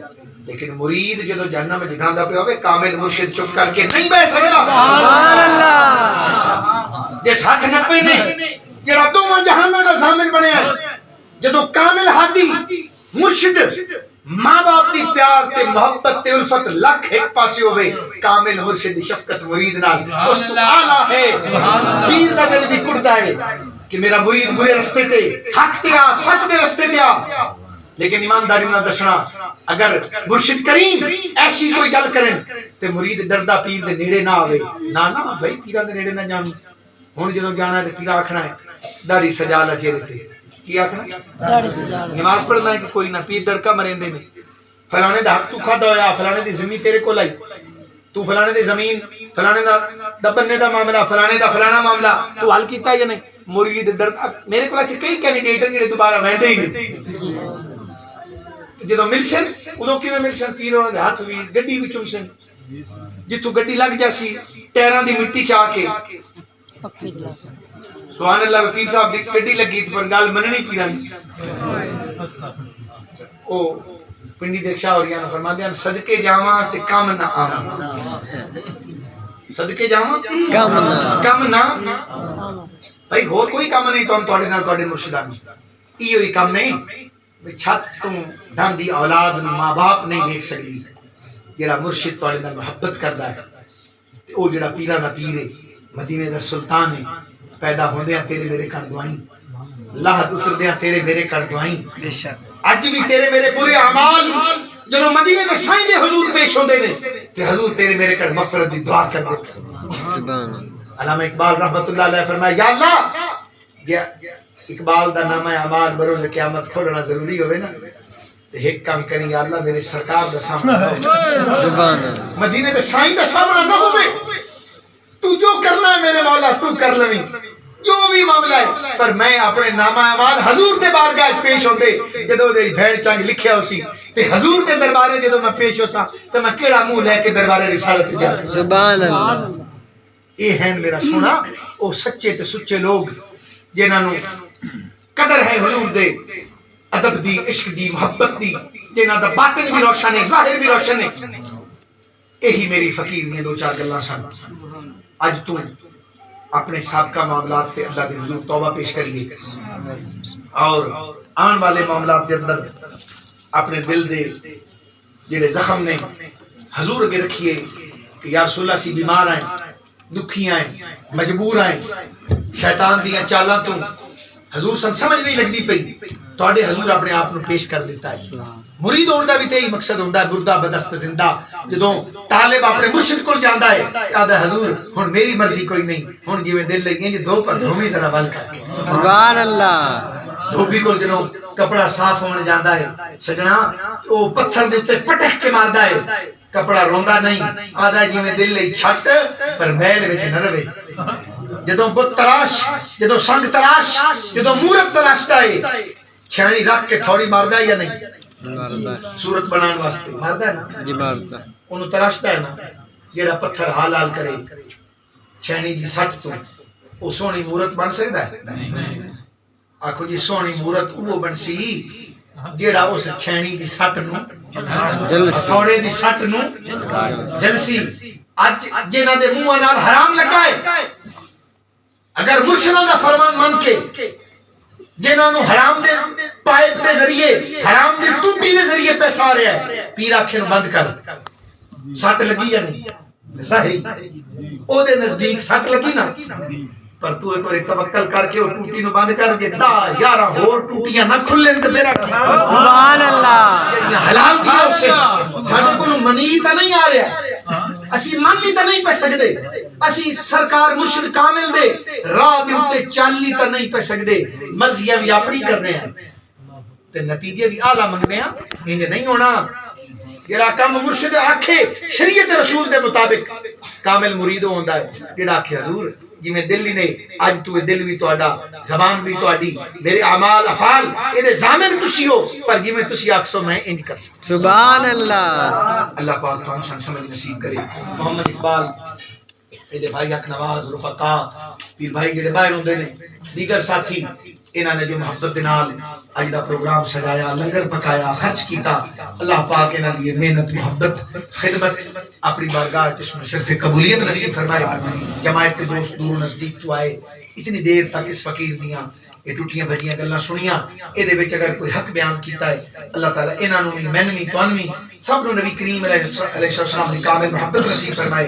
لیکن مرید جدو جہنم میں جگاندا پہ ہوے کامل مرشد چپ کر کے نہیں بہ سکتا سبحان اللہ جس ہاتھ نپے نے جڑا دوواں جہاناں دا ضامن بنیا ہے جدو کامل ہادی مرشد ماں باپ دی پیار تے محبت تے الفت لکھ ایک پاسے ہوے کامل مرشد دی شفقت مرید نال اس تو اعلی ہے پیر دا دل دی کڑدا ہے کہ میرا مرید برے رستے تے حق تے آ سچ دے رستے تے آ لیکن ایمانداری نہ دسنا اگر مرشد کریم ایسی کوئی گل کرن تے مرید ڈردا پیر دے نیڑے نہ آوے نہ نہ بھائی پیراں دے نیڑے نہ جان ہن جدوں جانا ہے تے پیرا آکھنا ہے داڑھی سجا لا چہرے تے کی آکھنا نماز پڑھنا ہے کہ کوئی نہ پیر ڈرکا مریندے نے فلانے دا حق تو کھادا ہویا فلانے دی زمین تیرے کول آئی تو فلانے دی زمین فلانے دا دبنے دا معاملہ فلانے دا فلانا معاملہ تو حل کیتا یا نہیں مرید ڈردا میرے کول کئی کینڈیڈیٹ جڑے دوبارہ ویندے ہی نہیں جدو ملسن ادو کیویں ملسن پیر انہاں دے ہاتھ بھی گڈی وچ چمسن جتھوں گڈی لگ جاسی ٹائراں دی مٹی چا کے سبحان اللہ وکیل صاحب دی گڈی لگی پر گل مننی پیراں دی او پنڈی دے شاہ اوریاں فرماندے ہیں صدقے جاواں تے کم نہ آواں صدقے جاواں کم نہ بھائی ہور کوئی کم نہیں تواڈے نال تواڈے مرشداں ایو ہی کم نہیں چھت تو ڈھاندی اولاد ماں باپ نہیں دیکھ سکتی جڑا مرشد تواڈے نال محبت کردا ہے تے او جڑا پیرا دا پیر ہے مدینے دا سلطان ہے پیدا ہوندیاں تیرے میرے کن دعائیں لاہت اتردیاں تیرے میرے کن دعائیں بے شک اج بھی تیرے میرے برے اعمال جدوں مدینے دے سائیں دے حضور پیش ہوندے نے تے حضور تیرے میرے کن مغفرت دی دعا کر دے سبحان اللہ علامہ اقبال رحمتہ اللہ علیہ فرمایا یا اللہ اقبال دا نامہ اعمال بروز قیامت کھولنا ضروری ہوئے نا تے ایک کام کریں یا اللہ میرے سرکار دا سامنے سبحان اللہ مدینے دے سائیں دا سامنے نہ ہوئے تو جو کرنا ہے میرے مولا تو کر لویں جو بھی معاملہ ہے پر میں اپنے نامہ اعمال حضور دے بارگاہ پیش ہوندے جدوں دی بھیڑ چنگ لکھیا ہوسی تے حضور دے دربارے جدوں میں پیش ہوسا تے میں کیڑا منہ لے کے دربارے رسالت جا سبحان اللہ اے ہیں میرا سونا او سچے تے سچے لوگ جنہاں نو قدر ہے حضور دے ادب دی عشق دی محبت دی جنہاں دا باطن بھی روشن ہے ظاہر بھی روشن ہے یہی میری فقیر نے دو چار گلاں سن اج تو اپنے سابقہ معاملات پہ اللہ دے حضور توبہ پیش کریے اور آن والے معاملات کے اندر اپنے دل دے جڑے زخم نے حضور اگے رکھیے کہ یا رسول اللہ سی بیمار آئیں دکھی آئیں مجبور آئیں شیطان دیاں چالاں تو حضور سن سمجھ نہیں لگدی پئی تواڈے حضور اپنے آپ نو پیش کر دیتا ہے مرید ہوندا بھی تے ہی مقصد ہوندا ہے بردہ بدست زندہ جدوں طالب اپنے مرشد کول جاندا ہے کہدا حضور ہن میری مرضی کوئی نہیں ہن جویں دل لگی جے دو پر دھومی ذرا ول کر کے سبحان اللہ دھوبی کول جنوں کپڑا صاف ہونے جاندا ہے سجنا او پتھر دے اوتے پٹک کے ماردا ہے کپڑا روندا نہیں آدا جویں دل لئی چھٹ پر میل وچ نہ رہے جدوں بت تراش جدوں سنگ تراش جدوں مورت تراشدا ہے چھانی رکھ کے تھوڑی ماردا ہے یا نہیں صورت بنان واسطے ماردا ہے نا جی ماردا اونوں تراشدا ہے نا جیڑا پتھر حال حال کرے چھانی دی سٹ تو او سونی مورت بن سکدا ہے نہیں آکھو جی سونی مورت وہ بنسی جیڑا اس چھانی دی سٹ نو جلسی تھوڑے دی سٹ نو جلسی اج جنہاں دے منہ نال حرام لگا ہے اگر مرشداں دا فرمان من کے جنہاں نو حرام دے پائپ دے ذریعے حرام دی ٹوٹی دے ذریعے پیسہ آ رہا ہے پیر آنکھیں نو بند کر سٹ لگی یا نہیں صحیح او دے نزدیک سٹ لگی نا پر تو ایک بار توکل کر کے وہ ٹوٹی نو بند کر دے تا یارا ہور ٹوٹیاں نہ کھلن تے میرا کی سبحان اللہ جڑیاں حلال دیا اسے ساڈے کولوں منی تا نہیں آ رہا اسی منی تا نہیں پے سکدے اسی سرکار مرشد کامل دے راہ دے اوتے چلنی تا نہیں پے سکدے مزیاں بھی اپنی کرنے ہیں تے نتیجے بھی اعلی منگنے ہیں انج نہیں ہونا جڑا کم مرشد آکھے شریعت رسول دے مطابق کامل مرید ہوندا ہے جڑا آکھے حضور جی میں دل ہی نہیں آج تو دل بھی تہاڈا زبان بھی تہاڈی میرے اعمال افعال اے دے ضامن تسی ہو پر جی میں تسی آکھسو میں انج کر سکتا سبحان اللہ اللہ پاک تو ہم سمجھ نصیب کرے محمد اقبال اے دے بھائی حق نواز رفقا پیر بھائی جڑے باہر ہوندے نے دیگر ساتھی انہاں نے جو محبت دے نال اج دا پروگرام سجایا لنگر پکایا خرچ کیتا اللہ پاک انہاں دی محنت محبت خدمت اپنی بارگاہ جس میں شرف قبولیت نصیب فرمائے جماعت کے دوست دور نزدیک تو آئے اتنی دیر تک اس فقیر دیاں یہ ٹوٹیاں بھجیاں گلاں سنیاں اے دے وچ اگر کوئی حق بیان کیتا ہے اللہ تعالی انہاں نوں بھی مینوں بھی تانوں بھی سب نوں نبی کریم علیہ السلام دی کامل محبت نصیب فرمائے